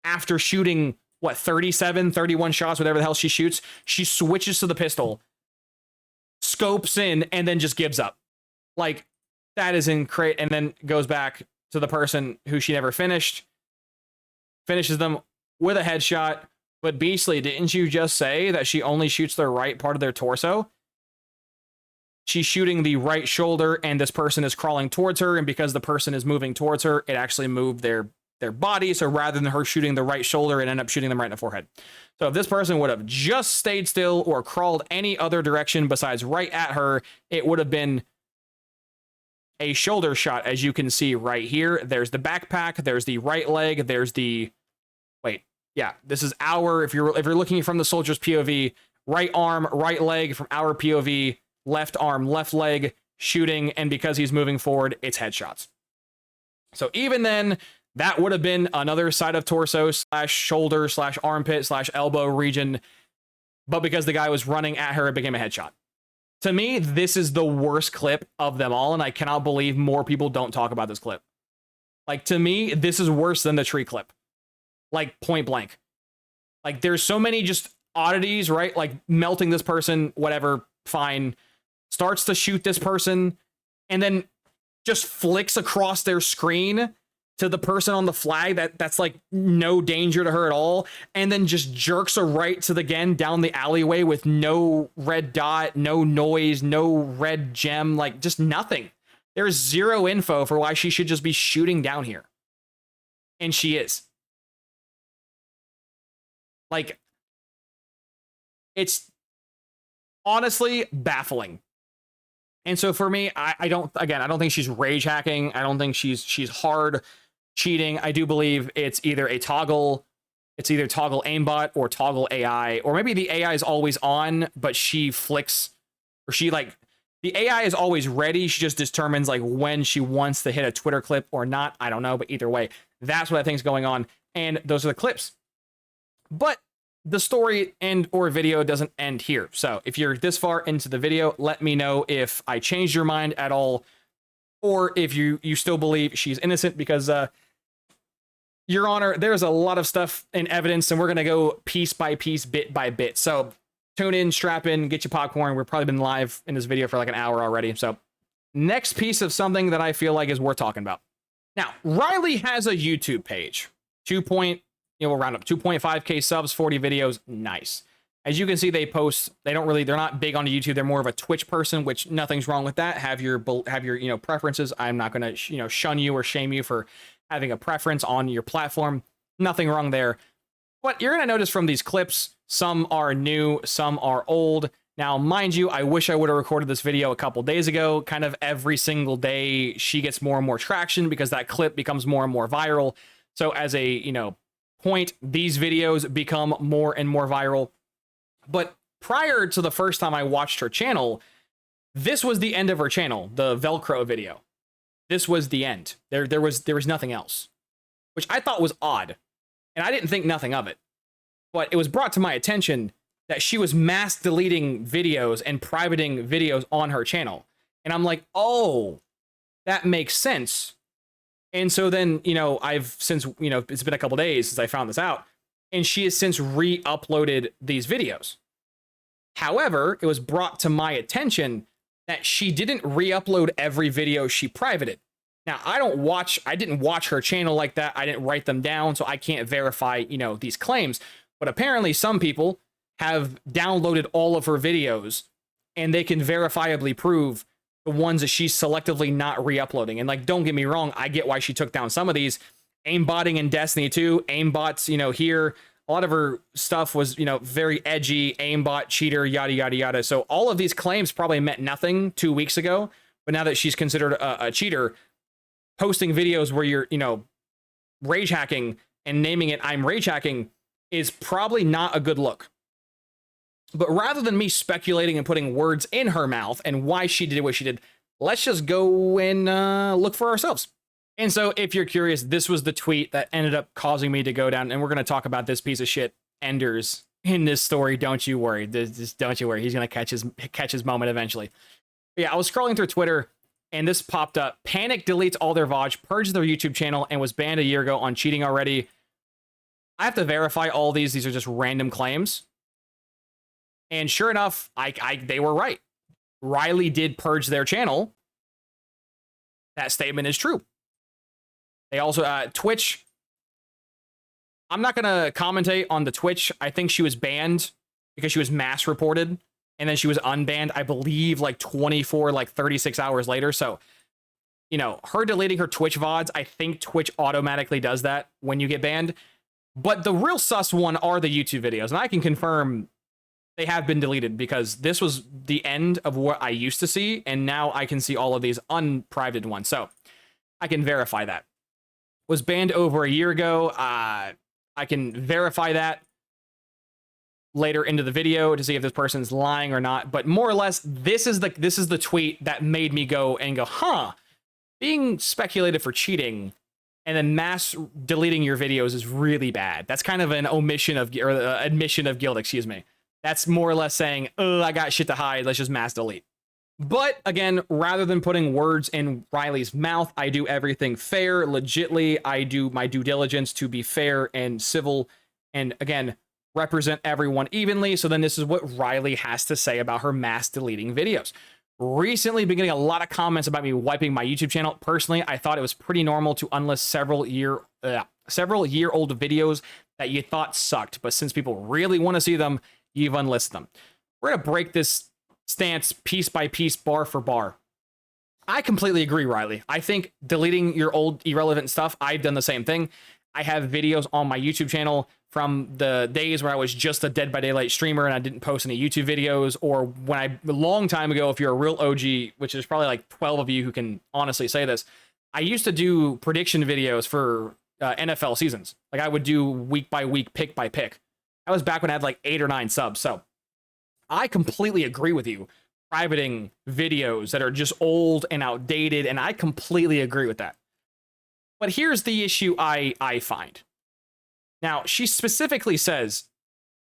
after shooting, what, 37, 31 shots, whatever the hell she shoots, she switches to the pistol, scopes in, and then just gives up. Like, that is incredible. And then goes back to the person who she never finished. Finishes them with a headshot. But Beastly, didn't you just say that she only shoots the right part of their torso? She's shooting the right shoulder, and this person is crawling towards her, and because the person is moving towards her, it actually moved their their body. So rather than her shooting the right shoulder, it ended up shooting them right in the forehead. So if this person would have just stayed still or crawled any other direction besides right at her, it would have been a shoulder shot, as you can see right here. There's the backpack, there's the right leg, there's the this is our, if you're looking from the soldier's POV, right arm, right leg from our POV, left arm, left leg, shooting, and because he's moving forward, it's headshots. So even then, that would have been another side of torso / shoulder / armpit / elbow region, but because the guy was running at her, it became a headshot. To me, this is the worst clip of them all, and I cannot believe more people don't talk about this clip. Like, to me, this is worse than the tree clip. Like, point blank. Like, there's so many just oddities, right? Like, melting this person, whatever, fine. Starts to shoot this person, and then just flicks across their screen to the person on the flag that's like no danger to her at all, and then just jerks her right to the again down the alleyway with no red dot, no noise, no red gem, like just nothing. There's zero info for why she should just be shooting down here. And she is. Like, it's honestly baffling. And so for me, I don't think she's rage hacking. I don't think she's hard cheating. I do believe it's either toggle aimbot or toggle AI, or maybe the AI is always on, but she flicks, or she like, the AI is always ready. She just determines like when she wants to hit a Twitter clip or not. I don't know, but either way, that's what I think is going on. And those are the clips. But the story and or video doesn't end here. So if you're this far into the video, let me know if I changed your mind at all, or if you still believe she's innocent, because Your Honor, there's a lot of stuff in evidence, and we're gonna go piece by piece, bit by bit. So tune in, strap in, get your popcorn. We've probably been live in this video for like an hour already. So next piece of something that I feel like is worth talking about. Now, Riley has a YouTube page. We'll round up 2.5K subs, 40 videos. Nice. As you can see, they post, they're not big on YouTube. They're more of a Twitch person, which nothing's wrong with that. Have your preferences. I'm not going to, shun you or shame you for having a preference on your platform. Nothing wrong there. But you're going to notice from these clips, some are new, some are old. Now, mind you, I wish I would have recorded this video a couple days ago. Kind of every single day, she gets more and more traction because that clip becomes more and more viral. So as a, point, these videos become more and more viral. But prior to the first time I watched her channel, this was the end of her channel, the Velcro video. This was the end. There was nothing else, which I thought was odd, and I didn't think nothing of it. But it was brought to my attention that she was mass deleting videos and privating videos on her channel. And I'm like, oh, that makes sense. And so then, I've since, it's been a couple days since I found this out, and she has since re-uploaded these videos. However, it was brought to my attention that she didn't re-upload every video she privated. Now, I didn't watch her channel like that. I didn't write them down, so I can't verify, these claims. But apparently some people have downloaded all of her videos, and they can verifiably prove the ones that she's selectively not re-uploading. And like, don't get me wrong, I get why she took down some of these. Aimbotting in Destiny 2, aimbots, here, a lot of her stuff was, very edgy, aimbot, cheater, yada, yada, yada. So all of these claims probably meant nothing 2 weeks ago, but now that she's considered a cheater, posting videos where you're, rage hacking and naming it I'm rage hacking is probably not a good look. But rather than me speculating and putting words in her mouth and why she did what she did, let's just go and look for ourselves. And so if you're curious, this was the tweet that ended up causing me to go down, and we're going to talk about this piece of shit, Enders, in this story. Don't you worry. Don't you worry. He's going to catch his moment eventually. But yeah, I was scrolling through Twitter, and this popped up. Panic deletes all their VODs, purged their YouTube channel, and was banned a year ago on cheating already. I have to verify all these. These are just random claims. And sure enough, they were right. Riley did purge their channel. That statement is true. They also, Twitch, I'm not going to commentate on the Twitch. I think she was banned because she was mass reported, and then she was unbanned, I believe, like 36 hours later. So you know, her deleting her Twitch VODs, I think Twitch automatically does that when you get banned. But the real sus one are the YouTube videos. And I can confirm they have been deleted because this was the end of what I used to see. And now I can see all of these unprivate ones. So I can verify that. Was banned over a year ago. I can verify that later into the video to see if this person's lying or not. But more or less, this is the tweet that made me go, huh, being speculated for cheating and then mass deleting your videos is really bad. That's kind of an admission of guilt, excuse me. That's more or less saying, oh, I got shit to hide, let's just mass delete. But again, rather than putting words in Riley's mouth, I do everything fair, legitly. I do my due diligence to be fair and civil, and again, represent everyone evenly. So then this is what Riley has to say about her mass deleting videos. Recently been getting a lot of comments about me wiping my YouTube channel. Personally, I thought it was pretty normal to unlist several year old videos that you thought sucked, but since people really want to see them, you've unlisted them. We're gonna break this stance piece by piece, bar for bar. I completely agree, Riley. I think deleting your old irrelevant stuff, I've done the same thing. I have videos on my YouTube channel from the days where I was just a Dead by Daylight streamer and I didn't post any YouTube videos, or when a long time ago, if you're a real OG, which is probably like 12 of you who can honestly say this, I used to do prediction videos for NFL seasons. Like I would do week by week, pick by pick. That was back when I had like 8 or 9 subs. So I completely agree with you. Privating videos that are just old and outdated, and I completely agree with that. But here's the issue I find. Now, she specifically says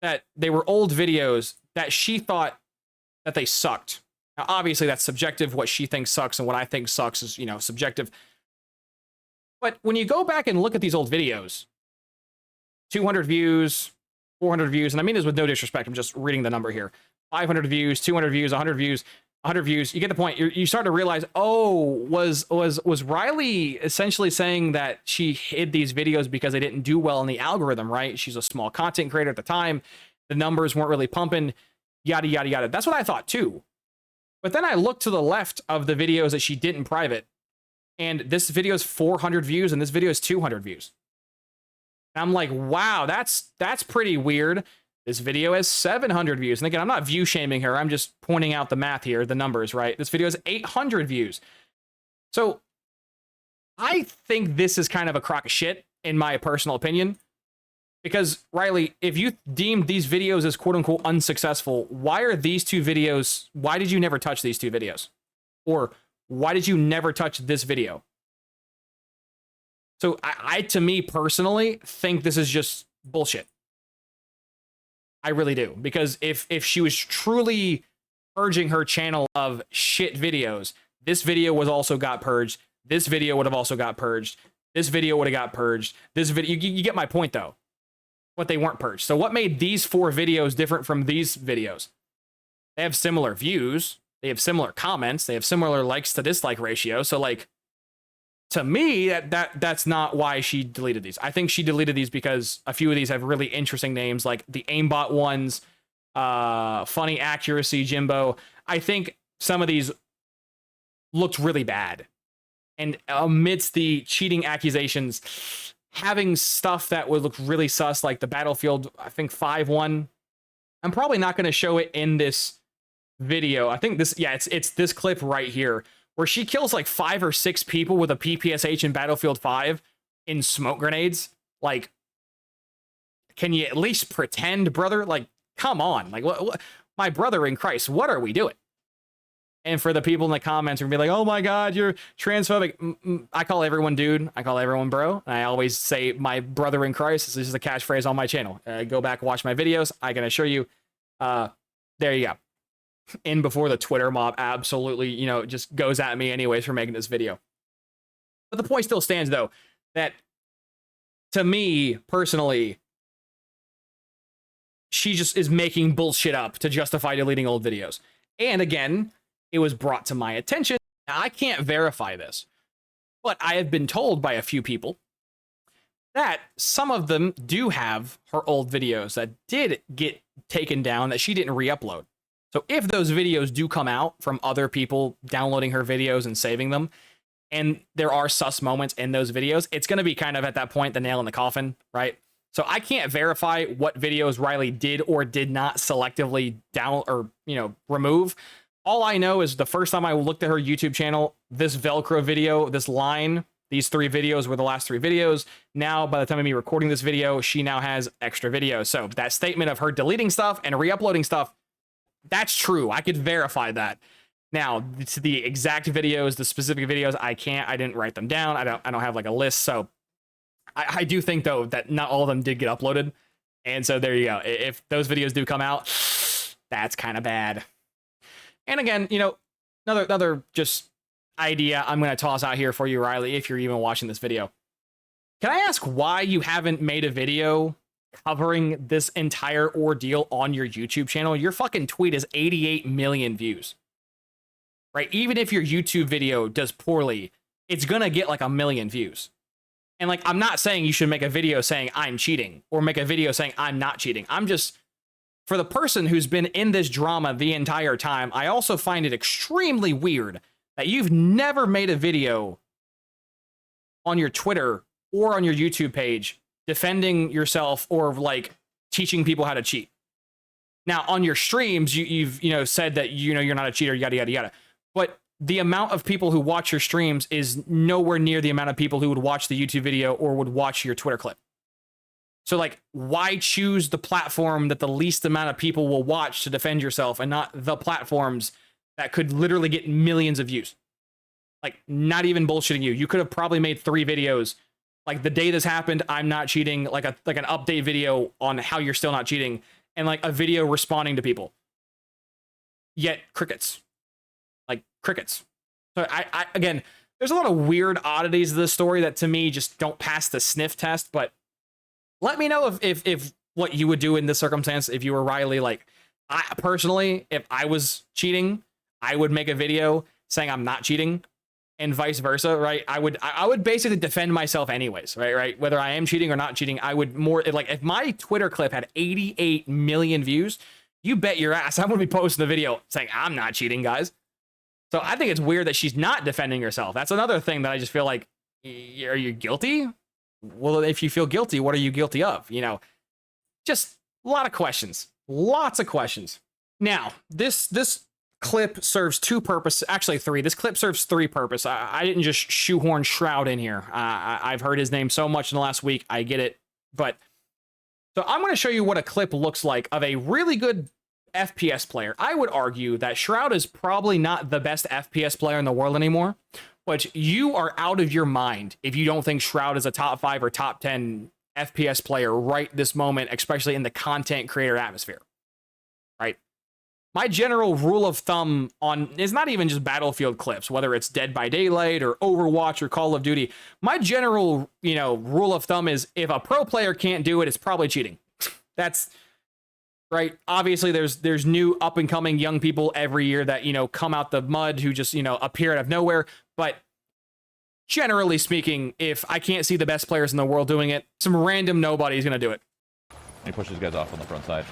that they were old videos that she thought that they sucked. Now, obviously, that's subjective. What she thinks sucks and what I think sucks is, you know, subjective. But when you go back and look at these old videos, 200 views, 400 views, and I mean this with no disrespect, I'm just reading the number here. 500 views, 200 views, 100 views, 100 views. You get the point. You start to realize, oh, was Riley essentially saying that she hid these videos because they didn't do well in the algorithm, right? She's a small content creator at the time. The numbers weren't really pumping, yada, yada, yada. That's what I thought too. But then I looked to the left of the videos that she did in private, and this video is 400 views and this video is 200 views. And I'm like, wow, that's pretty weird. This video has 700 views. And again, I'm not view shaming her. I'm just pointing out the math here, the numbers, right? This video has 800 views. So I think this is kind of a crock of shit, in my personal opinion. Because, Riley, if you deemed these videos as quote-unquote unsuccessful, why are these 2 videos, why did you never touch these 2 videos? Or why did you never touch this video? So I to me personally, think this is just bullshit. I really do. Because if she was truly purging her channel of shit videos, this video was also got purged. This video would have also got purged. This video would have got purged. This video, you get my point though. But they weren't purged. So what made these 4 videos different from these videos? They have similar views. They have similar comments. They have similar likes to dislike ratio. So like, to me, that's not why she deleted these. I think she deleted these because a few of these have really interesting names, like the aimbot ones, funny accuracy, Jimbo. I think some of these looked really bad. And amidst the cheating accusations, having stuff that would look really sus, like the Battlefield, I think 5-1. I'm probably not going to show it in this video. I think this, yeah, it's this clip right here, where she kills like 5 or 6 people with a PPSH in Battlefield 5 in smoke grenades. Like, can you at least pretend, brother? Like, come on. Like, what my brother in Christ, what are we doing? And for the people in the comments who are gonna be like, oh my God, you're transphobic. I call everyone dude. I call everyone bro. And I always say my brother in Christ. This is the catchphrase on my channel. Go back, watch my videos. I can assure you, there you go. In before the Twitter mob absolutely, you know, just goes at me anyways for making this video. But the point still stands though, that to me personally, she just is making bullshit up to justify deleting old videos. And again, it was brought to my attention. Now, I can't verify this, but I have been told by a few people that some of them do have her old videos that did get taken down that she didn't re-upload. So if those videos do come out from other people downloading her videos and saving them, and there are sus moments in those videos, it's going to be kind of at that point the nail in the coffin, right? So I can't verify what videos Riley did or did not selectively down or, remove. All I know is the first time I looked at her YouTube channel, this Velcro video, this line, these 3 videos were the last 3 videos. Now, by the time of me recording this video, she now has extra videos. So that statement of her deleting stuff and re-uploading stuff, that's true. I could verify that. Now, to the exact videos, the specific videos, I didn't write them down. I don't have like a list. So I do think though that not all of them did get uploaded. And so there you go. If those videos do come out, that's kind of bad. And again, another just idea I'm going to toss out here for you, Riley, if you're even watching this video. Can I ask why you haven't made a video covering this entire ordeal on your YouTube channel? Your fucking tweet is 88 million views, right? Even if your YouTube video does poorly, it's going to get like 1 million views. And like, I'm not saying you should make a video saying I'm cheating or make a video saying I'm not cheating. I'm just, for the person who's been in this drama the entire time, I also find it extremely weird that you've never made a video on your Twitter or on your YouTube page defending yourself or like teaching people how to cheat. Now on your streams, you've said that you're not a cheater, yada yada yada. But the amount of people who watch your streams is nowhere near the amount of people who would watch the YouTube video or would watch your Twitter clip. So like, why choose the platform that the least amount of people will watch to defend yourself and not the platforms that could literally get millions of views? Like, not even bullshitting you. You could have probably made 3 videos. Like, the day this happened, I'm not cheating. Like an update video on how you're still not cheating, and like a video responding to people. Yet crickets. Like crickets. So I again, there's a lot of weird oddities of this story that to me just don't pass the sniff test. But let me know if what you would do in this circumstance if you were Riley. Like, I personally, if I was cheating, I would make a video saying I'm not cheating, and vice versa, right? I would basically defend myself anyways, right? Whether I am cheating or not cheating, I would more like, if my Twitter clip had 88 million views, you bet your ass I'm gonna be posting a video saying I'm not cheating, guys. So I think it's weird that she's not defending herself. That's another thing that I just feel like, are you guilty? Well, if you feel guilty, what are you guilty of? Just a lot of questions, lots of questions. Now, this clip serves 2 purposes, actually 3. This clip serves 3 purposes. I didn't just shoehorn Shroud in here. I've heard his name so much in the last week. I get it. But so I'm going to show you what a clip looks like of a really good FPS player. I would argue that Shroud is probably not the best FPS player in the world anymore, but you are out of your mind if you don't think Shroud is a top 5 or top 10 FPS player right this moment, especially in the content creator atmosphere, right? My general rule of thumb on is not even just Battlefield clips, whether it's Dead by Daylight or Overwatch or Call of Duty. My general, rule of thumb is if a pro player can't do it, it's probably cheating. That's right. Obviously, there's new up and coming young people every year that, come out the mud who just, appear out of nowhere. But generally speaking, if I can't see the best players in the world doing it, some random nobody is going to do it. He pushes guys off on the front side.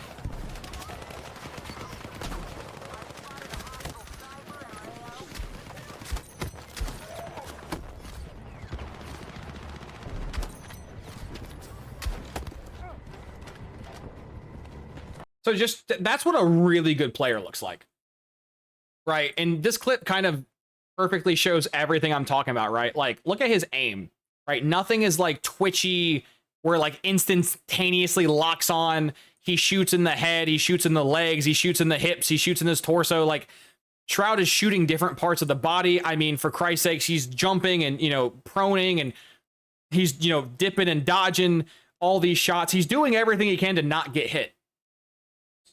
So just, that's what a really good player looks like, right? And this clip kind of perfectly shows everything I'm talking about, right? Like, look at his aim, right? Nothing is like twitchy, where like instantaneously locks on. He shoots in the head, he shoots in the legs, he shoots in the hips, he shoots in his torso. Like, Shroud is shooting different parts of the body. I mean, for Christ's sakes, he's jumping and, proning, and he's, dipping and dodging all these shots. He's doing everything he can to not get hit.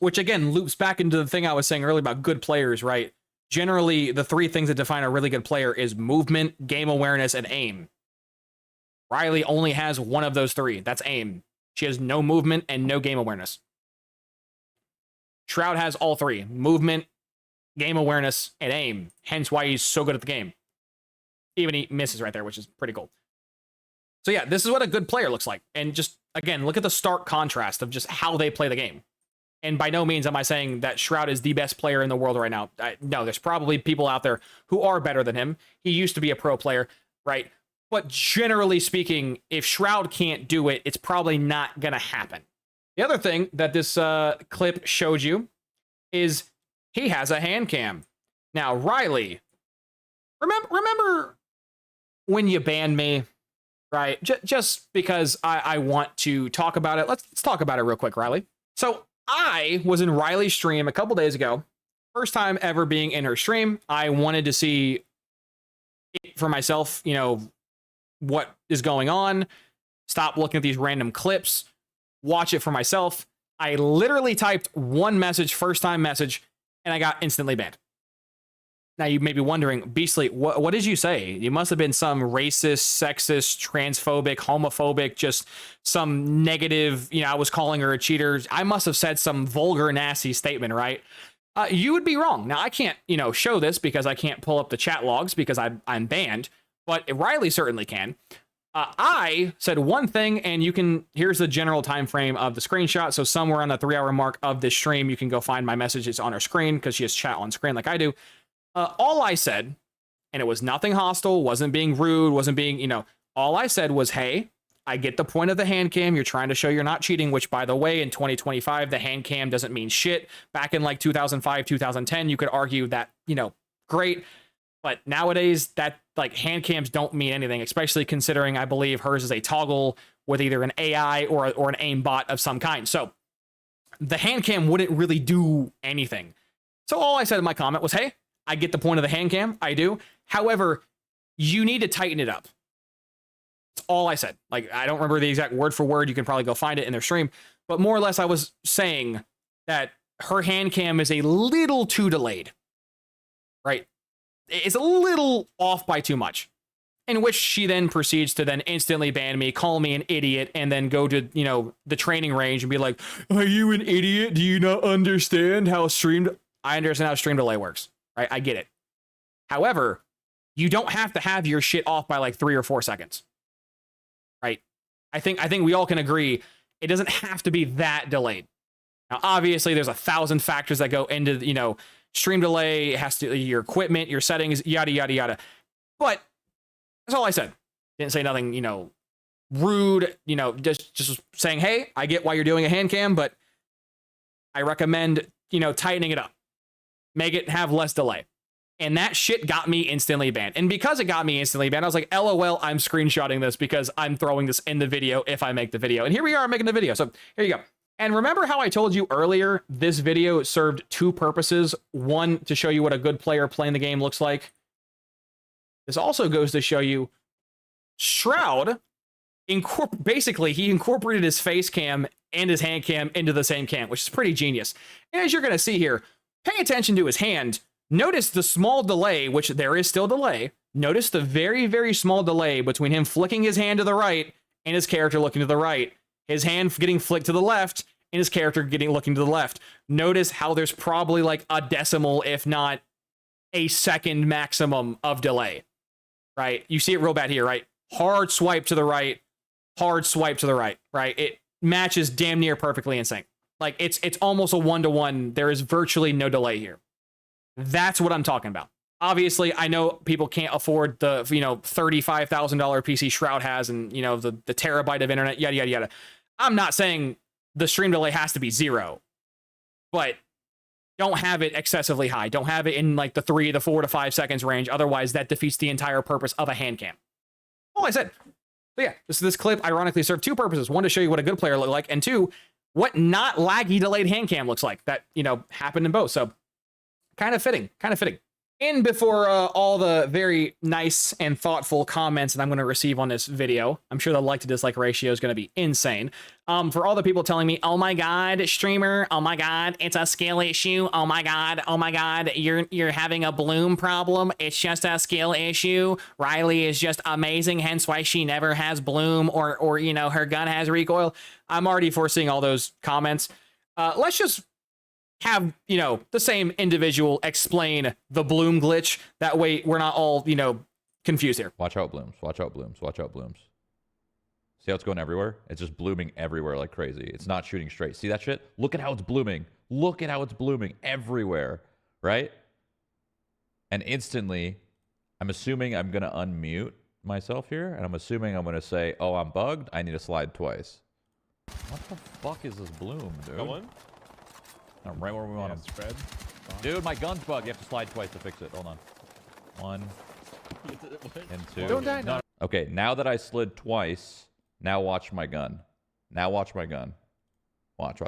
Which again loops back into the thing I was saying earlier about good players, right? Generally, the 3 things that define a really good player is movement, game awareness, and aim. Riley only has one of those 3. That's aim. She has no movement and no game awareness. Shroud has all 3. Movement, game awareness, and aim. Hence why he's so good at the game. Even he misses right there, which is pretty cool. So yeah, this is what a good player looks like. And just, again, look at the stark contrast of just how they play the game. And by no means am I saying that Shroud is the best player in the world right now. No, there's probably people out there who are better than him. He used to be a pro player, right? But generally speaking, if Shroud can't do it, it's probably not going to happen. The other thing that this clip showed you is he has a hand cam. Now, Riley, remember when you banned me, right? Just because I want to talk about it. Let's talk about it real quick, Riley. So I was in Riley's stream a couple days ago. First time ever being in her stream. I wanted to see it for myself, you know, what is going on. Stop looking at these random clips. Watch it for myself. I literally typed one message, first time message, and I got instantly banned. Now you may be wondering, Beastly, what did you say? You must have been some racist, sexist, transphobic, homophobic, just some negative, you know, I was calling her a cheater. I must have said some vulgar, nasty statement, right? You would be wrong. Now I can't, you know, show this because I can't pull up the chat logs because I'm banned, but Riley certainly can. I said one thing, and you can, here's the general time frame of the screenshot. So somewhere on the 3-hour mark of this stream, you can go find my messages on her screen because she has chat on screen like I do. All I said, and it was nothing hostile, wasn't being rude, wasn't being, you know, all I said was, hey, I get the point of the hand cam. You're trying to show you're not cheating, which, by the way, in 2025, the hand cam doesn't mean shit. Back in like 2005, 2010, you could argue that, you know, great. But nowadays, that like hand cams don't mean anything, especially considering I believe hers is a toggle with either an AI or an aimbot of some kind. So the hand cam wouldn't really do anything. So all I said in my comment was, hey, I get the point of the hand cam. I do. However, you need to tighten it up. That's all I said. Like, I don't remember the exact word for word. You can probably go find it in their stream. But more or less, I was saying that her hand cam is a little too delayed. Right? It's a little off by too much. In which she then proceeds to then instantly ban me, call me an idiot, and then go to, you know, the training range and be like, are you an idiot? Do you not understand how I understand how stream delay works. Right? I get it. However, you don't have to have your shit off by like 3 or 4 seconds. Right? I think we all can agree it doesn't have to be that delayed. Now, obviously, there's 1,000 factors that go into, you know, stream delay. It has to your equipment, your settings, yada yada yada. But that's all I said. Didn't say nothing, you know, rude. You know, just saying, hey, I get why you're doing a hand cam, but I recommend, you know, tightening it up. Make it have less delay. And that shit got me instantly banned. And because it got me instantly banned, I was like, LOL, I'm screenshotting this because I'm throwing this in the video if I make the video. And here we are making the video. So here you go. And remember how I told you earlier, this video served 2 purposes. One, to show you what a good player playing the game looks like. This also goes to show you Shroud, basically, he incorporated his face cam and his hand cam into the same cam, which is pretty genius. And as you're going to see here, pay attention to his hand. Notice the small delay, which there is still delay. Notice the very, very small delay between him flicking his hand to the right and his character looking to the right. His hand getting flicked to the left and his character looking to the left. Notice how there's probably like a decimal, if not a second maximum of delay, right? You see it real bad here, right? Hard swipe to the right, hard swipe to the right, right? It matches damn near perfectly in sync. Like it's almost a 1-to-1. There is virtually no delay here. That's what I'm talking about. Obviously, I know people can't afford the, you know, $35,000 PC Shroud has and, you know, the terabyte of internet, yada, yada, yada. I'm not saying the stream delay has to be 0, but don't have it excessively high. Don't have it in like the 3 to 4 to 5 seconds range. Otherwise, that defeats the entire purpose of a hand cam. All I said. So yeah, this clip ironically served 2 purposes. 1, to show you what a good player looked like, and 2, what not laggy delayed hand cam looks like. That, you know, happened in both. So kind of fitting, kind of fitting. And before all the very nice and thoughtful comments that I'm going to receive on this video, I'm sure the like to dislike ratio is going to be insane. For all the people telling me, oh my God, streamer, oh my God, it's a skill issue. Oh my God, you're having a bloom problem. It's just a skill issue. Riley is just amazing, hence why she never has bloom or you know, her gun has recoil. I'm already foreseeing all those comments. Let's just have, you know, the same individual explain the bloom glitch. That way we're not all, you know, confused here. Watch out blooms. Watch out blooms. Watch out blooms. See how it's going everywhere? It's just blooming everywhere like crazy. It's not shooting straight. See that shit? Look at how it's blooming. Look at how it's blooming everywhere, right? And instantly, I'm assuming I'm going to unmute myself here, and I'm assuming I'm going to say, oh, I'm bugged. I need to slide twice. What the fuck is this bloom, dude? Go on. I'm right where we want him. Spread. Dude, my gun's bugged. You have to slide twice to fix it. Hold on. 1 and 2. Don't die, No. Okay, now that I slid twice, now watch my gun. Now watch my gun. Watch.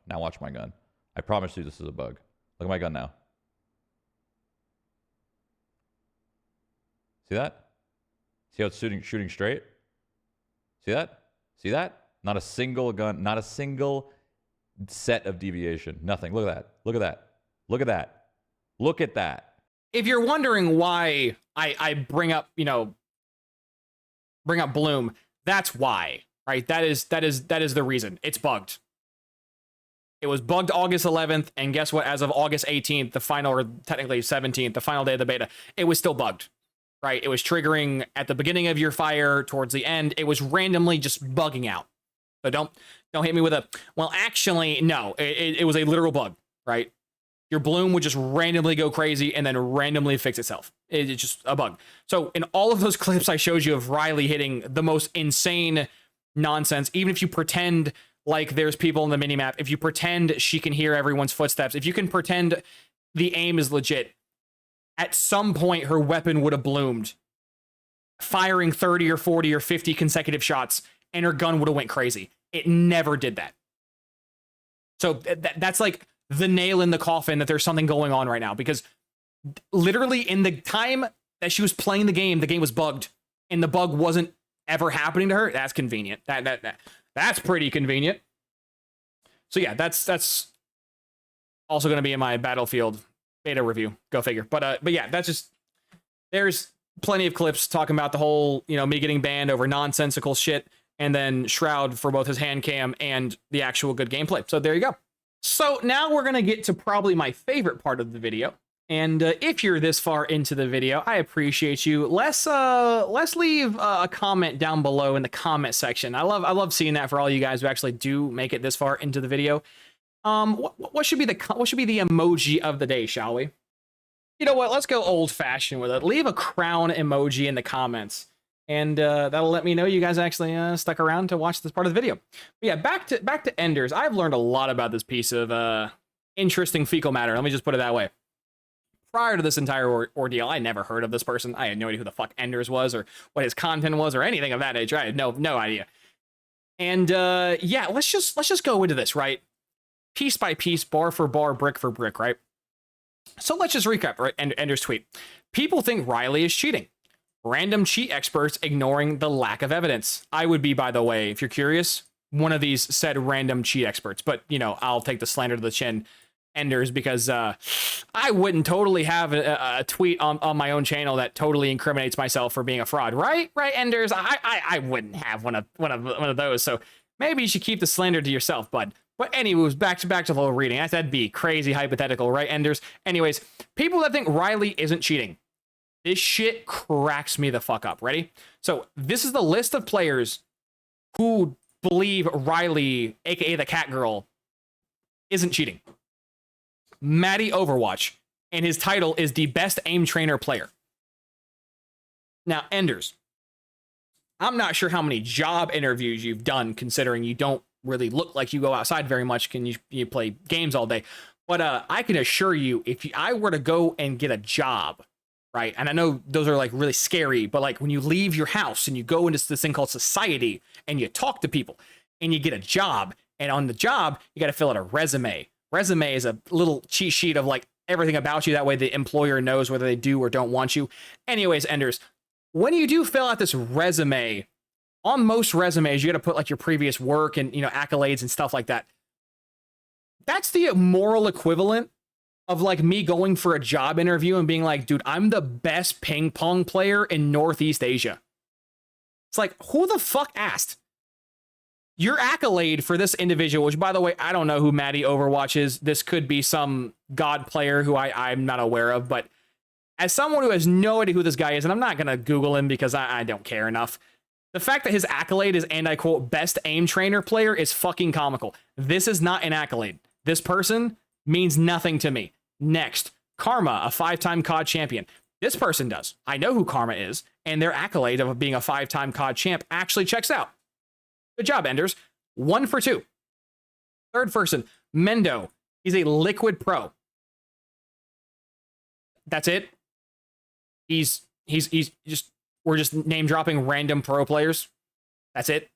Now watch my gun. I promise you this is a bug. Look at my gun now. See that? See how it's shooting straight? See that? See that? Not a single gun, not a single set of deviation. Nothing. Look at that. Look at that. Look at that. Look at that. If you're wondering why I bring up, bring up bloom, that's why, right? That is the reason. It's bugged. It was bugged August 11th, and guess what? As of August 18th, the final, or technically 17th, the final day of the beta, it was still bugged, right? It was triggering at the beginning of your fire, towards the end. It was randomly just bugging out. So don't hit me with a, well, actually, no, it was a literal bug, right? Your bloom would just randomly go crazy and then randomly fix itself. It's just a bug. So in all of those clips I showed you of Riley hitting the most insane nonsense, even if you pretend like there's people in the minimap, if you pretend she can hear everyone's footsteps, if you can pretend the aim is legit, at some point her weapon would have bloomed, firing 30 or 40 or 50 consecutive shots, and her gun would have went crazy. It never did that. So that's like the nail in the coffin that there's something going on right now, because literally in the time that she was playing the game was bugged, and the bug wasn't ever happening to her. That's convenient. That's pretty convenient. So yeah, that's also going to be in my Battlefield beta review. Go figure. But yeah, that's just, there's plenty of clips talking about the whole, me getting banned over nonsensical shit, and then Shroud for both his hand cam and the actual good gameplay. So there you go. So now we're going to get to probably my favorite part of the video. And if you're this far into the video, I appreciate you. Let's leave a comment down below in the comment section. I love seeing that for all you guys who actually do make it this far into the video. What should be the emoji of the day, shall we? You know what? Let's go old fashioned with it. Leave a crown emoji in the comments, and that'll let me know you guys actually stuck around to watch this part of the video. But yeah, back to Enders. I've learned a lot about this piece of interesting fecal matter. Let me just put it that way. Prior to this entire ordeal, I never heard of this person. I had no idea who the fuck Enders was, or what his content was, or anything of that nature. I had no idea. And yeah, let's just go into this, right? Piece by piece, bar for bar, brick for brick, right? So let's just recap, right? Ender's tweet. People think Riley is cheating. Random cheat experts ignoring the lack of evidence. I would be, by the way, if you're curious, one of these said random cheat experts, but I'll take the slander to the chin, Enders, because I wouldn't totally have a tweet on my own channel that totally incriminates myself for being a fraud, right? Right, Enders? I wouldn't have one of those. So maybe you should keep the slander to yourself, bud. But anyways, back to the whole reading. That'd be crazy hypothetical, right, Enders? Anyways, people that think Riley isn't cheating. This shit cracks me the fuck up. Ready? So this is the list of players who believe Riley, aka the CATGIRL, isn't cheating. Maddie Overwatch, and his title is the best aim trainer player. Now, Enders, I'm not sure how many job interviews you've done, considering you don't really look like you go outside very much. You play games all day? But I can assure you, if I were to go and get a job, right? And I know those are like really scary, but like when you leave your house and you go into this thing called society and you talk to people and you get a job, and on the job, you got to fill out a resume. Resume is a little cheat sheet of like everything about you. That way the employer knows whether they do or don't want you. Anyways, Enders, when you do fill out this resume, on most resumes, you got to put like your previous work and, accolades and stuff like that. That's the moral equivalent of like me going for a job interview and being like, dude, I'm the best ping pong player in Northeast Asia. It's like, who the fuck asked? Your accolade for this individual, which, by the way, I don't know who Maddie Overwatch is. This could be some god player who I'm not aware of. But as someone who has no idea who this guy is, and I'm not going to Google him because I don't care enough. The fact that his accolade is, and I quote, best aim trainer player is fucking comical. This is not an accolade. This person means nothing to me. Next, Karma, a 5-time COD champion. This person does. I know who Karma is, and their accolade of being a 5-time COD champ actually checks out. Good job, Enders. 1 for 2. Third person, Mendo. He's a Liquid Pro. That's it. He's just, we're just name dropping random pro players. That's it.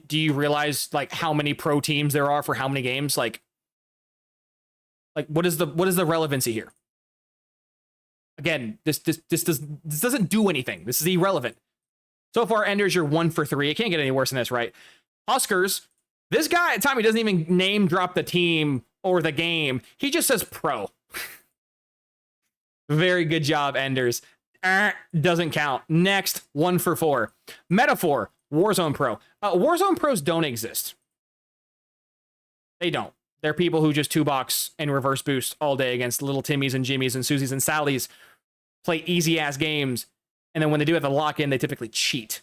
Do you realize like how many pro teams there are for how many games? Like what is the relevancy here? Again, this doesn't do anything. This is irrelevant. So far, Enders, you're 1 for 3. It can't get any worse than this, right? Huskers, this guy at time, he doesn't even name drop the team or the game. He just says pro. Very good job, Enders. Doesn't count. Next, 1 for 4. Metaphor, Warzone Pro. Warzone Pros don't exist. They don't. They're people who just 2-box and reverse boost all day against little Timmies and Jimmies and Susies and Sallies, play easy-ass games, and then when they do have to lock in, they typically cheat.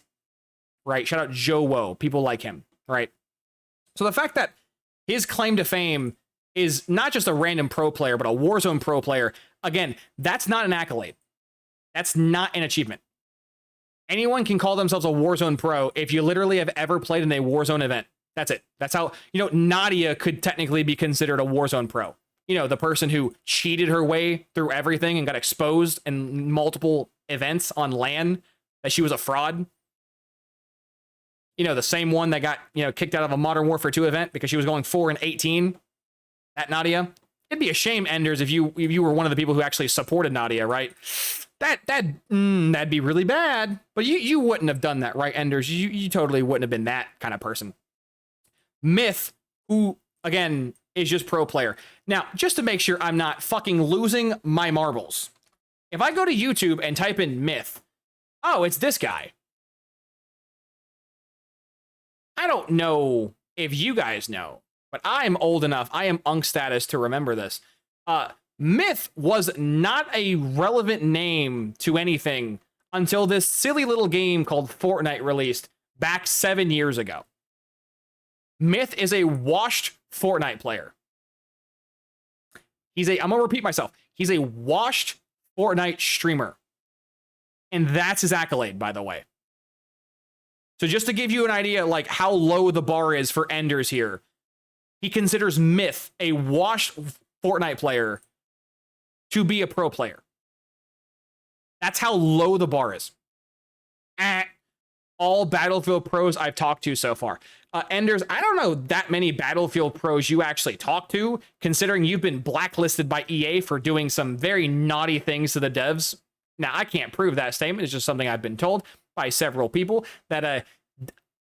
Right? Shout out Joe Woe. People like him. Right? So the fact that his claim to fame is not just a random pro player, but a Warzone pro player, again, that's not an accolade. That's not an achievement. Anyone can call themselves a Warzone pro if you literally have ever played in a Warzone event. That's it. That's how, Nadia could technically be considered a Warzone pro. The person who cheated her way through everything and got exposed in multiple events on LAN that she was a fraud. The same one that got, kicked out of a Modern Warfare 2 event because she was going 4-18. That Nadia. It'd be a shame, Enders, if you were one of the people who actually supported Nadia, right? That'd be really bad. But you wouldn't have done that, right, Enders? You totally wouldn't have been that kind of person. Myth, who, again, is just pro player. Now, just to make sure I'm not fucking losing my marbles, if I go to YouTube and type in Myth, oh, it's this guy. I don't know if you guys know, but I'm old enough, I am Unk status to remember this. Myth was not a relevant name to anything until this silly little game called Fortnite released back 7 years ago. Myth is a washed Fortnite player. I'm gonna repeat myself. He's a washed Fortnite streamer. And that's his accolade, by the way. So just to give you an idea, like how low the bar is for Enders here, he considers Myth a washed Fortnite player to be a pro player. That's how low the bar is. All Battlefield pros I've talked to so far. Enders, I don't know that many Battlefield pros you actually talk to, considering you've been blacklisted by EA for doing some very naughty things to the devs. Now, I can't prove that statement. It's just something I've been told by several people that,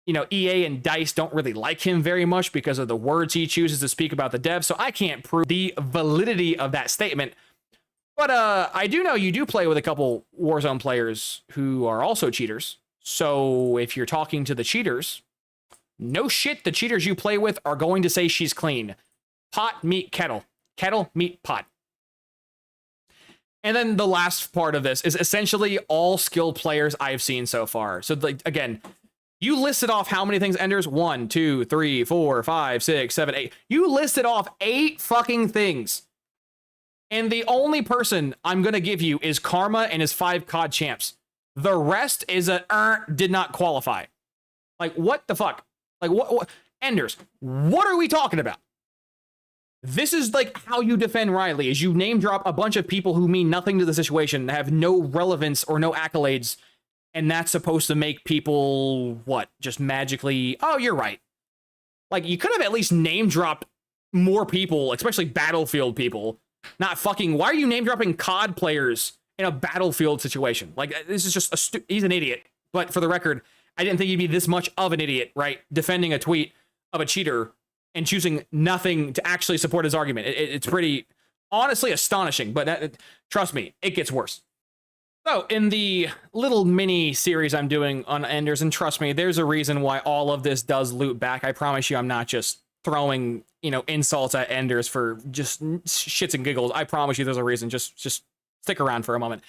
EA and DICE don't really like him very much because of the words he chooses to speak about the devs. So I can't prove the validity of that statement. But I do know you do play with a couple Warzone players who are also cheaters. So if you're talking to the cheaters, no shit, the cheaters you play with are going to say she's clean. Pot, meet, kettle. Kettle, meet, pot. And then the last part of this is essentially all skilled players I've seen so far. So, again, you listed off how many things, Enders? 1, 2, 3, 4, 5, 6, 7, 8. You listed off 8 fucking things. And the only person I'm going to give you is Karma and his 5 COD champs. The rest is did not qualify. Like, what the fuck? Like, what? Enders, what are we talking about? This is like how you defend Riley, is you name drop a bunch of people who mean nothing to the situation, have no relevance or no accolades, and that's supposed to make people, what, just magically, oh, you're right. Like, you could have at least name dropped more people, especially Battlefield people, not fucking, why are you name dropping COD players in a Battlefield situation? Like, this is just he's an idiot. But for the record, I didn't think he'd be this much of an idiot, right? Defending a tweet of a cheater and choosing nothing to actually support his argument. It's pretty, honestly, astonishing. But trust me, it gets worse. So in the little mini series I'm doing on Enders, and trust me, there's a reason why all of this does loop back. I promise you I'm not just throwing, insults at Enders for just shits and giggles. I promise you there's a reason. Just stick around for a moment.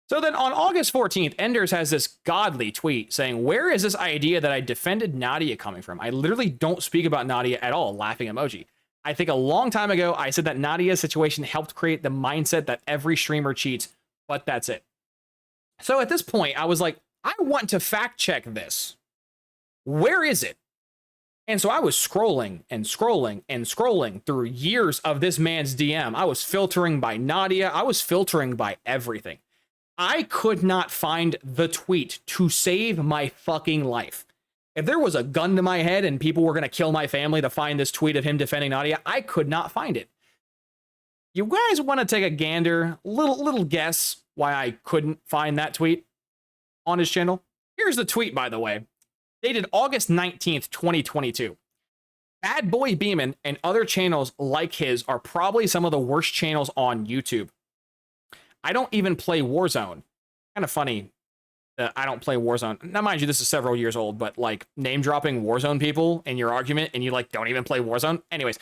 So then on August 14th, Enders has this godly tweet saying, where is this idea that I defended Nadia coming from? I literally don't speak about Nadia at all, laughing emoji. I think a long time ago, I said that Nadia's situation helped create the mindset that every streamer cheats, but that's it. So at this point, I was like, I want to fact check this. Where is it? And so I was scrolling and scrolling and scrolling through years of this man's DM. I was filtering by Nadia. I was filtering by everything. I could not find the tweet to save my fucking life. If there was a gun to my head and people were going to kill my family to find this tweet of him defending Nadia, I could not find it. You guys want to take a gander, little guess why I couldn't find that tweet on his channel? Here's the tweet, by the way. Dated August 19th, 2022. Bad Boy Beeman and other channels like his are probably some of the worst channels on YouTube. I don't even play Warzone. Kind of funny that I don't play Warzone. Now, mind you, this is several years old, but like name dropping Warzone people in your argument and you like don't even play Warzone. Anyways,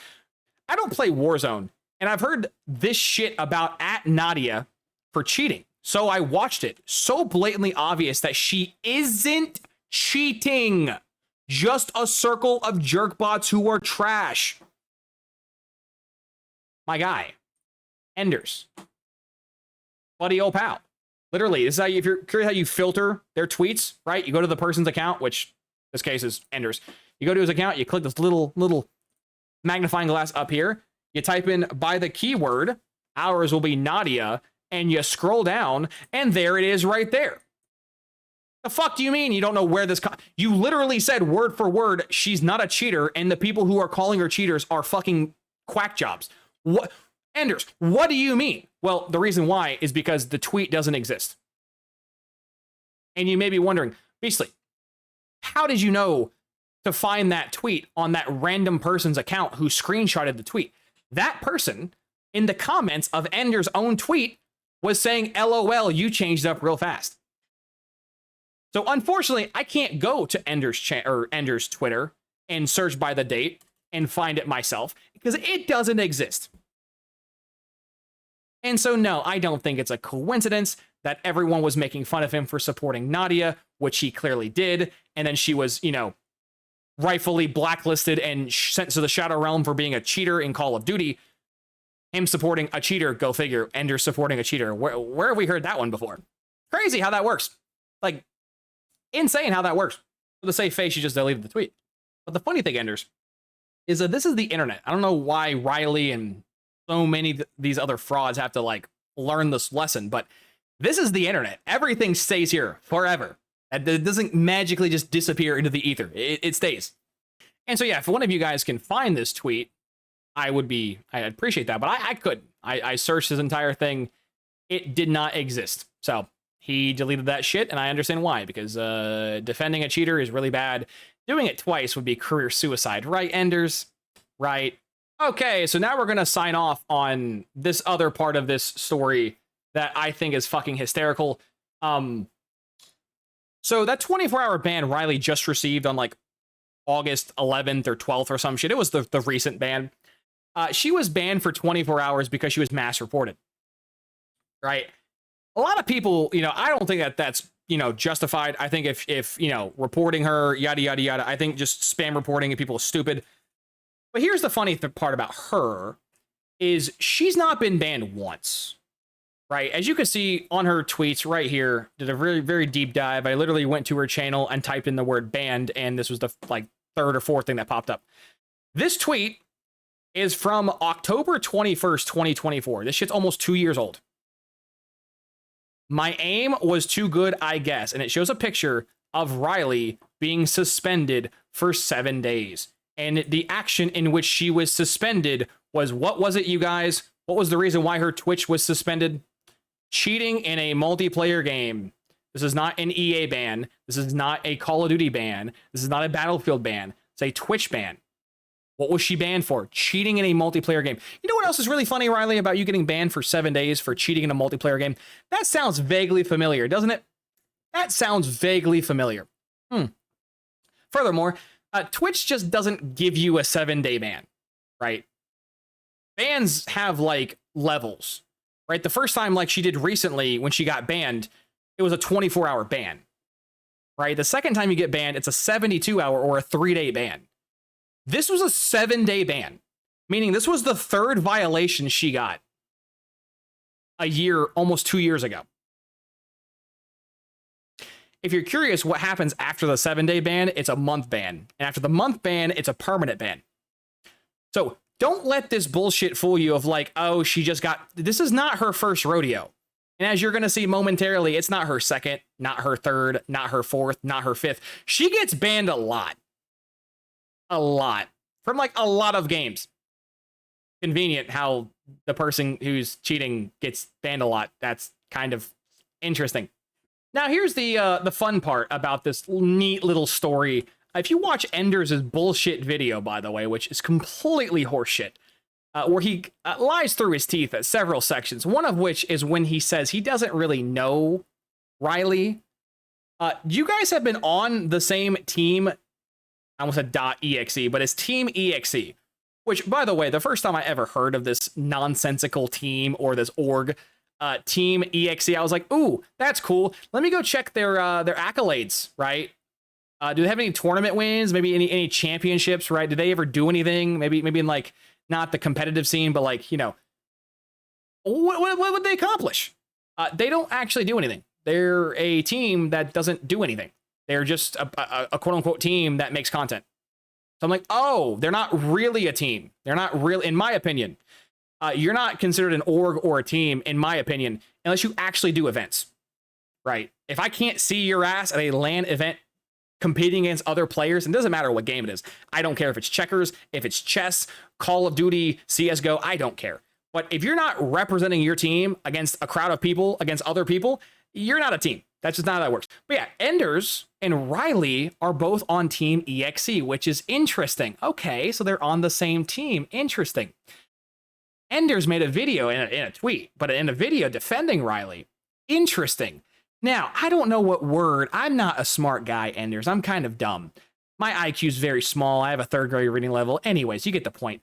I don't play Warzone and I've heard this shit about @Nadia for cheating. So I watched it. So blatantly obvious that she isn't cheating. Just a circle of jerkbots who are trash. My guy, Enders. Buddy old pal. Literally, this is how you, if you're curious how you filter their tweets, right? You go to the person's account, which in this case is Enders. You go to his account, you click this little magnifying glass up here. You type in by the keyword, ours will be Nadia, and you scroll down, and there it is right there. The fuck do you mean you don't know where this... You literally said word for word, she's not a cheater, and the people who are calling her cheaters are fucking quack jobs. What... Enders, what do you mean? Well, the reason why is because the tweet doesn't exist. And you may be wondering, Beastly, how did you know to find that tweet on that random person's account who screenshotted the tweet? That person, in the comments of Enders' own tweet, was saying, LOL, you changed up real fast. So unfortunately, I can't go to Enders' Twitter and search by the date and find it myself because it doesn't exist. And so, no, I don't think it's a coincidence that everyone was making fun of him for supporting Nadia, which he clearly did. And then she was, you know, rightfully blacklisted and sent to the Shadow Realm for being a cheater in Call of Duty. Him supporting a cheater, go figure. Ender supporting a cheater. Where have we heard that one before? Crazy how that works. Like, insane how that works. For the safe face, you just deleted the tweet. But the funny thing, Enders, is that this is the internet. I don't know why Riley and so many these other frauds have to like learn this lesson, but this is the internet. Everything stays here forever. It doesn't magically just disappear into the ether. It stays. And so yeah, if one of you guys can find this tweet, I'd appreciate that, but I couldn't. I searched his entire thing. It did not exist. So he deleted that shit, and I understand why, because defending a cheater is really bad. Doing it twice would be career suicide, right, Enders? Right. Okay, so now we're going to sign off on this other part of this story that I think is fucking hysterical. So that 24-hour ban Riley just received on like August 11th or 12th or some shit. It was the recent ban. She was banned for 24 hours because she was mass reported. Right? A lot of people, you know, I don't think that that's, you know, justified. I think if you know, reporting her, yada, yada, yada, I think just spam reporting people is stupid. But here's the funny part about her is she's not been banned once, right? As you can see on her tweets right here, did a very, very deep dive. I literally went to her channel and typed in the word banned, and this was the like third or fourth thing that popped up. This tweet is from October 21st, 2024. This shit's almost 2 years old. My aim was too good, I guess. And it shows a picture of Riley being suspended for 7 days. And the action in which she was suspended was, what was it, you guys? What was the reason why her Twitch was suspended? Cheating in a multiplayer game. This is not an EA ban. This is not a Call of Duty ban. This is not a Battlefield ban. It's a Twitch ban. What was she banned for? Cheating in a multiplayer game. You know what else is really funny, Riley, about you getting banned for 7 days for cheating in a multiplayer game? That sounds vaguely familiar, doesn't it? That sounds vaguely familiar. Furthermore, Twitch just doesn't give you a 7-day ban, right? Bans have like levels. right? The first time, like she did recently when she got banned, it was a 24-hour ban, right? The second time you get banned, it's a 72-hour or a 3-day ban. This was a 7-day ban, meaning this was the third violation she got a year, almost 2 years ago. If you're curious what happens after the 7-day ban, it's a month ban. And after the month ban, it's a permanent ban. So don't let this bullshit fool you of like, oh, she just got, this is not her first rodeo. And as you're going to see momentarily, it's not her second, not her third, not her fourth, not her fifth. She gets banned a lot. A lot. From like a lot of games. Convenient how the person who's cheating gets banned a lot. That's kind of interesting. Now, here's the fun part about this neat little story. If you watch Enders' bullshit video, by the way, which is completely horseshit, where he lies through his teeth at several sections, one of which is when he says he doesn't really know Riley. You guys have been on the same team. I almost said .exe, but it's Team EXE, which, by the way, the first time I ever heard of this nonsensical team or this org, Team EXE, I was like, ooh, that's cool. Let me go check their accolades, right? Do they have any tournament wins? Maybe any championships, right? Did they ever do anything? Maybe in like not the competitive scene, but like, you know, what would they accomplish? They don't actually do anything. They're a team that doesn't do anything. They're just a quote unquote team that makes content. So I'm like, oh, they're not really a team. They're not really, in my opinion. You're not considered an org or a team, in my opinion, unless you actually do events, right? If I can't see your ass at a LAN event competing against other players, and it doesn't matter what game it is. I don't care if it's checkers, if it's chess, Call of Duty, CSGO, I don't care. But if you're not representing your team against a crowd of people, against other people, you're not a team. That's just not how that works. But yeah, Enders and Riley are both on Team EXE, which is interesting. Okay, so they're on the same team. Interesting. Enders made a video in a tweet, but in a video defending Riley. Interesting. Now, I don't know what word. I'm not a smart guy, Enders. I'm kind of dumb. My IQ is very small. I have a 3rd grade reading level. Anyways, you get the point.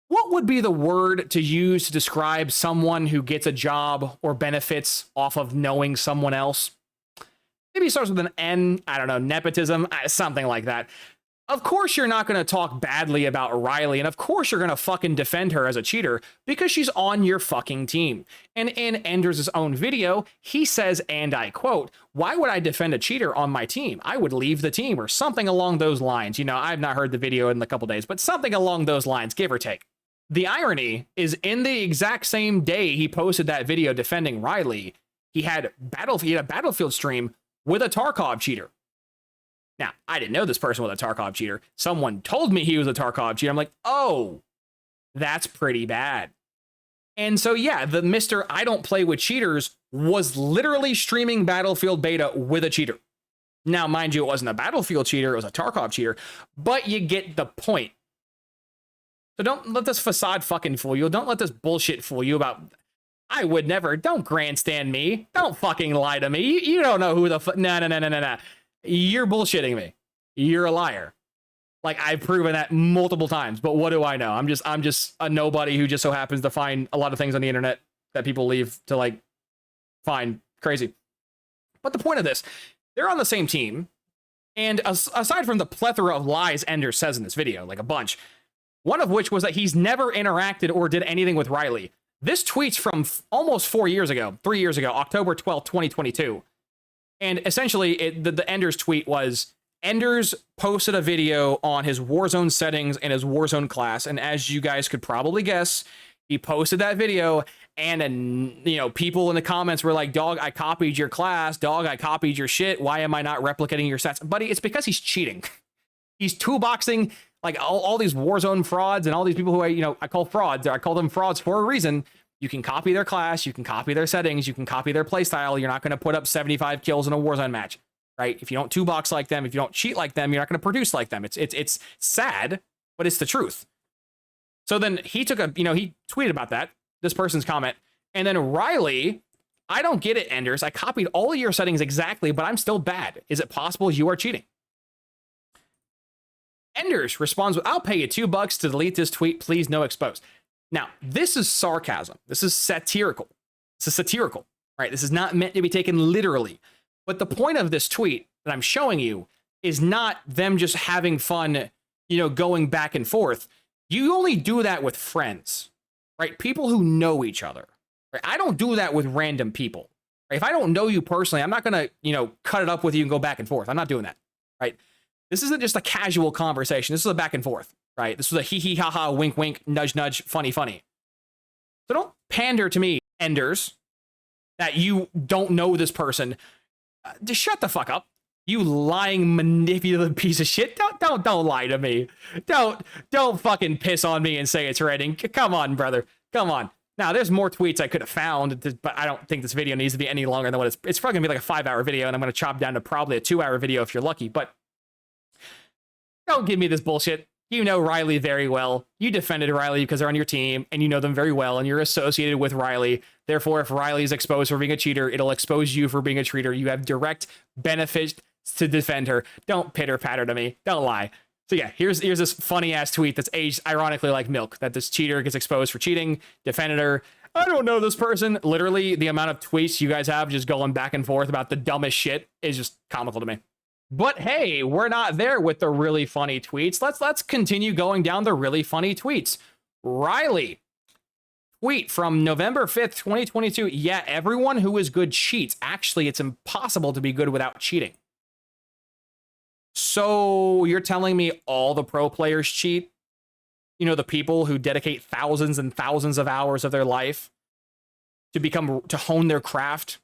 What would be the word to use to describe someone who gets a job or benefits off of knowing someone else? Maybe it starts with an N. I don't know, nepotism, something like that. Of course you're not going to talk badly about Riley, and of course you're going to fucking defend her as a cheater because she's on your fucking team. And in Enders' own video, he says, and I quote, "Why would I defend a cheater on my team? I would leave the team," or something along those lines. You know, I've not heard the video in a couple days, but something along those lines, give or take. The irony is in the exact same day he posted that video defending Riley, he had a Battlefield stream with a Tarkov cheater. Now, I didn't know this person was a Tarkov cheater. Someone told me he was a Tarkov cheater. I'm like, oh, that's pretty bad. And so, yeah, the Mr. I don't play with cheaters was literally streaming Battlefield beta with a cheater. Now, mind you, it wasn't a Battlefield cheater. It was a Tarkov cheater. But you get the point. So don't let this facade fucking fool you. Don't let this bullshit fool you about, I would never, don't grandstand me. Don't fucking lie to me. You don't know who the fuck, no. You're bullshitting me. You're a liar. Like, I've proven that multiple times, but what do I know? I'm just a nobody who just so happens to find a lot of things on the internet that people leave to like find crazy. But the point of this, they're on the same team. And aside from the plethora of lies Ender says in this video, like a bunch, one of which was that he's never interacted or did anything with Riley. This tweet's from almost 3 years ago, October 12th, 2022. And essentially, the Enders tweet was, Enders posted a video on his Warzone settings in his Warzone class, and as you guys could probably guess, he posted that video, and you know, people in the comments were like, dog, I copied your class, dog, I copied your shit, why am I not replicating your stats? Buddy, it's because he's cheating. He's toolboxing like all these Warzone frauds and all these people who I call frauds. I call them frauds for a reason. You can copy their class, you can copy their settings, you can copy their playstyle. You're not going to put up 75 kills in a Warzone match, right? If you don't toolbox like them, if you don't cheat like them, you're not going to produce like them. It's sad, but it's the truth. So then he took he tweeted about that, this person's comment, and then Riley, I don't get it, Enders. I copied all of your settings exactly, but I'm still bad. Is it possible you are cheating? Enders responds with, I'll pay you $2 to delete this tweet. Please, no exposed. Now, this is sarcasm. This is satirical. This is satirical, right? This is not meant to be taken literally. But the point of this tweet that I'm showing you is not them just having fun, going back and forth. You only do that with friends, right? People who know each other. Right? I don't do that with random people. Right? If I don't know you personally, I'm not going to, cut it up with you and go back and forth. I'm not doing that, right? This isn't just a casual conversation. This is a back and forth, right? This was a hee hee ha ha, wink wink, nudge nudge, funny funny. So don't pander to me, enders, that you don't know this person. Just shut the fuck up. You lying, manipulative piece of shit. Don't lie to me. Don't fucking piss on me and say it's Redding. Come on, brother. Come on. Now, there's more tweets I could have found, but I don't think this video needs to be any longer than what it's probably gonna be like a 5-hour video, and I'm gonna chop down to probably a 2-hour video if you're lucky. But don't give me this bullshit. You know Riley very well. You defended Riley because they're on your team, and you know them very well, and you're associated with Riley. Therefore, if Riley's exposed for being a cheater, it'll expose you for being a cheater. You have direct benefits to defend her. Don't pitter patter to me. Don't lie. So yeah, here's this funny ass tweet that's aged ironically like milk, that this cheater gets exposed for cheating, defended her. I don't know this person. Literally, the amount of tweets you guys have just going back and forth about the dumbest shit is just comical to me. But hey, we're not there with the really funny tweets. Let's continue going down the really funny tweets. Riley, tweet from November 5th, 2022. Yeah, everyone who is good cheats. Actually, it's impossible to be good without cheating. So you're telling me all the pro players cheat? The people who dedicate thousands and thousands of hours of their life to hone their craft,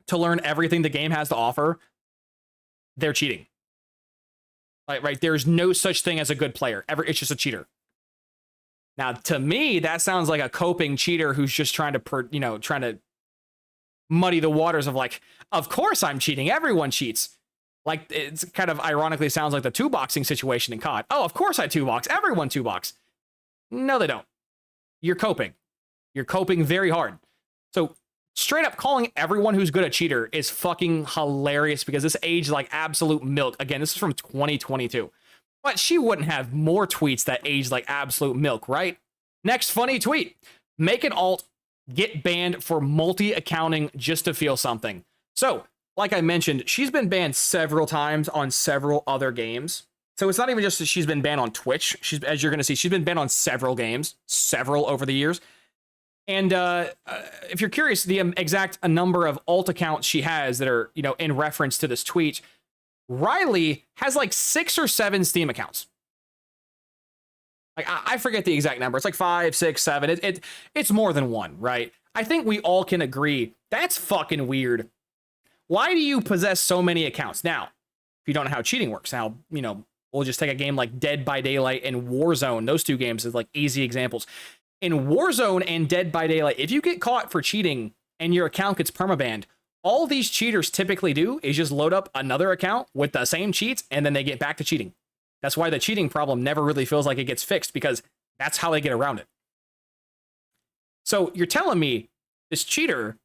to learn everything the game has to offer, they're cheating. Right? There's no such thing as a good player. It's just a cheater. Now, to me, that sounds like a coping cheater who's just trying to muddy the waters of like, of course I'm cheating. Everyone cheats. Like, it's kind of ironically sounds like the two-boxing situation in COD. Oh, of course I two-box. Everyone two-box. No, they don't. You're coping. You're coping very hard. So straight up calling everyone who's good a cheater is fucking hilarious because this aged like absolute milk. Again, this is from 2022. But she wouldn't have more tweets that aged like absolute milk, right? Next funny tweet. Make an alt, get banned for multi-accounting just to feel something. So, like I mentioned, she's been banned several times on several other games. So it's not even just that she's been banned on Twitch. As you're going to see, she's been banned on several games, several over the years. And if you're curious, the exact number of alt accounts she has that are, in reference to this tweet, Riley has like 6 or 7 Steam accounts. Like I forget the exact number. It's like 5, 6, 7. It's more than one, right? I think we all can agree that's fucking weird. Why do you possess so many accounts? Now, if you don't know how cheating works, now, we'll just take a game like Dead by Daylight and Warzone. Those two games is like easy examples. In Warzone and Dead by Daylight, if you get caught for cheating and your account gets permabanned, all these cheaters typically do is just load up another account with the same cheats and then they get back to cheating. That's why the cheating problem never really feels like it gets fixed, because that's how they get around it. So you're telling me this cheater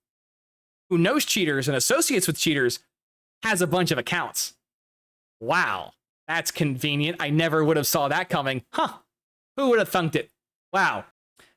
who knows cheaters and associates with cheaters has a bunch of accounts. Wow, that's convenient. I never would have saw that coming. Huh, who would have thunked it? Wow.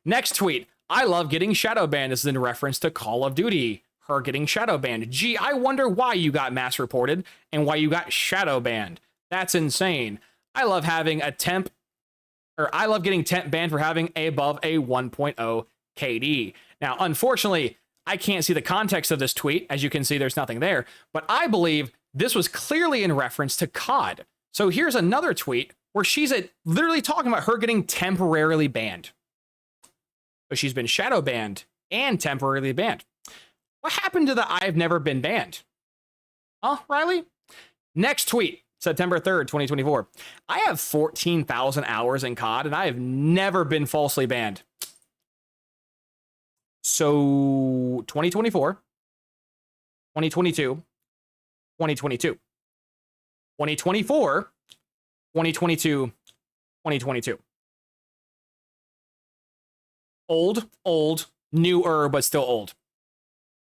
Next tweet. I love getting shadow banned. This is in reference to Call of Duty. Her getting shadow banned. Gee, I wonder why you got mass reported and why you got shadow banned. That's insane. I love having I love getting temp banned for having above a 1.0 KD. Now, unfortunately, I can't see the context of this tweet. As you can see, there's nothing there. But I believe this was clearly in reference to COD. So here's another tweet where she's literally talking about her getting temporarily banned. So she's been shadow banned and temporarily banned. What happened to the I've never been banned? Huh, Riley? Next tweet, September 3rd, 2024. I have 14,000 hours in COD and I have never been falsely banned. So 2024, 2022, 2022, 2024, 2022, 2022. Old, newer, but still old.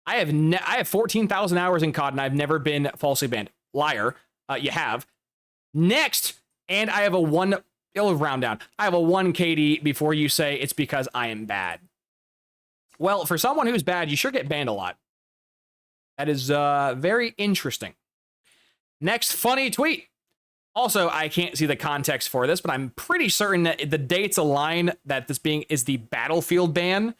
I have 14,000 hours in COD and I've never been falsely banned. Liar. You have. Next, and I have it'll round down. I have a 1 KD before you say it's because I am bad. Well, for someone who's bad, you sure get banned a lot. That is very interesting. Next funny tweet. Also, I can't see the context for this, but I'm pretty certain that the dates align that this being is the Battlefield ban.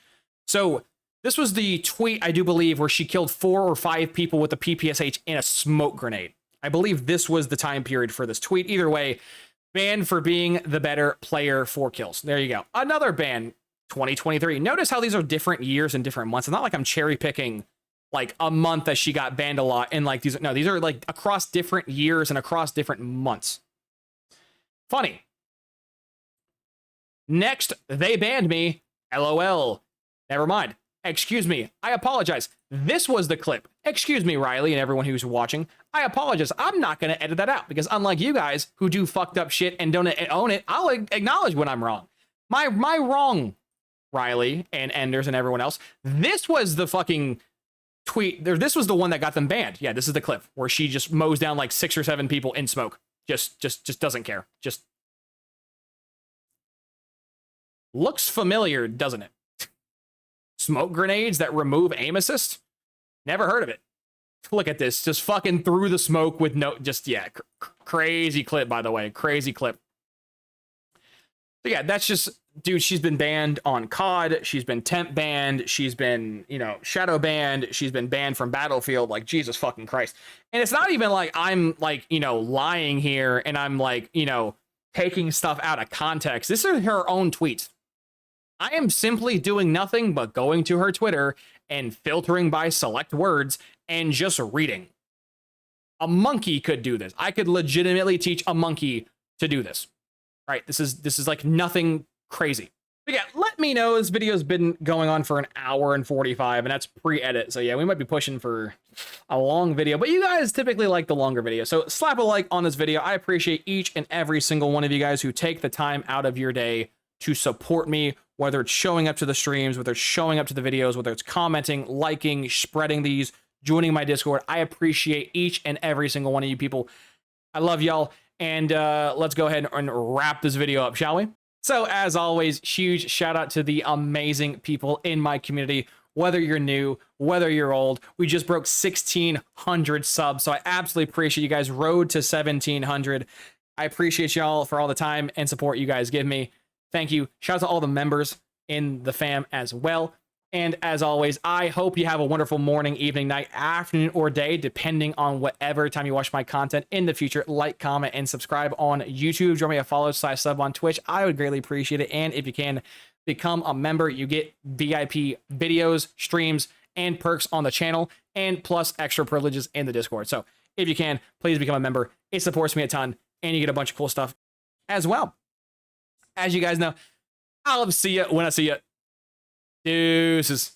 So this was the tweet, I do believe, where she killed 4 or 5 people with a PPSH and a smoke grenade. I believe this was the time period for this tweet. Either way, banned for being the better player, 4 kills. There you go. Another ban, 2023. Notice how these are different years and different months. It's not like I'm cherry picking like a month that she got banned a lot. And like these are like across different years and across different months. Funny. Next, they banned me. LOL. Never mind. Excuse me. I apologize. This was the clip. Excuse me, Riley, and everyone who's watching. I apologize. I'm not going to edit that out because unlike you guys who do fucked up shit and don't own it, I'll acknowledge when I'm wrong. My wrong, Riley and Enders and everyone else. This was the fucking tweet. This was the one that got them banned. Yeah, this is the clip where she just mows down like 6 or 7 people in smoke. Just doesn't care. Just looks familiar, doesn't it? Smoke grenades that remove aim assist? Never heard of it. Look at this. Just fucking through the smoke with no... Just, yeah. Crazy clip, by the way. Crazy clip. So, yeah, that's just... Dude, she's been banned on COD. She's been temp banned. She's been, shadow banned. She's been banned from Battlefield. Like, Jesus fucking Christ. And it's not even like I'm, like, lying here and I'm, like, taking stuff out of context. This is her own tweets. I am simply doing nothing but going to her Twitter and filtering by select words and just reading. A monkey could do this. I could legitimately teach a monkey to do this. Right? This is like nothing crazy. But yeah, let me know. This video's been going on for 1 hour and 45, and that's pre-edit. So yeah, we might be pushing for a long video, but you guys typically like the longer video. So slap a like on this video. I appreciate each and every single one of you guys who take the time out of your day to support me, whether it's showing up to the streams, whether it's showing up to the videos, whether it's commenting, liking, spreading these, joining my Discord. I appreciate each and every single one of you people. I love y'all. And let's go ahead and wrap this video up, shall we? So as always, huge shout out to the amazing people in my community, whether you're new, whether you're old. We just broke 1,600 subs. So I absolutely appreciate you guys. Road to 1,700. I appreciate y'all for all the time and support you guys give me. Thank you. Shout out to all the members in the fam as well. And as always, I hope you have a wonderful morning, evening, night, afternoon, or day, depending on whatever time you watch my content in the future. Like, comment, and subscribe on YouTube. Join me a follow/sub on Twitch. I would greatly appreciate it. And if you can become a member, you get VIP videos, streams, and perks on the channel, and plus extra privileges in the Discord. So if you can, please become a member. It supports me a ton, and you get a bunch of cool stuff as well. As you guys know, I'll see you when I see you. Deuces.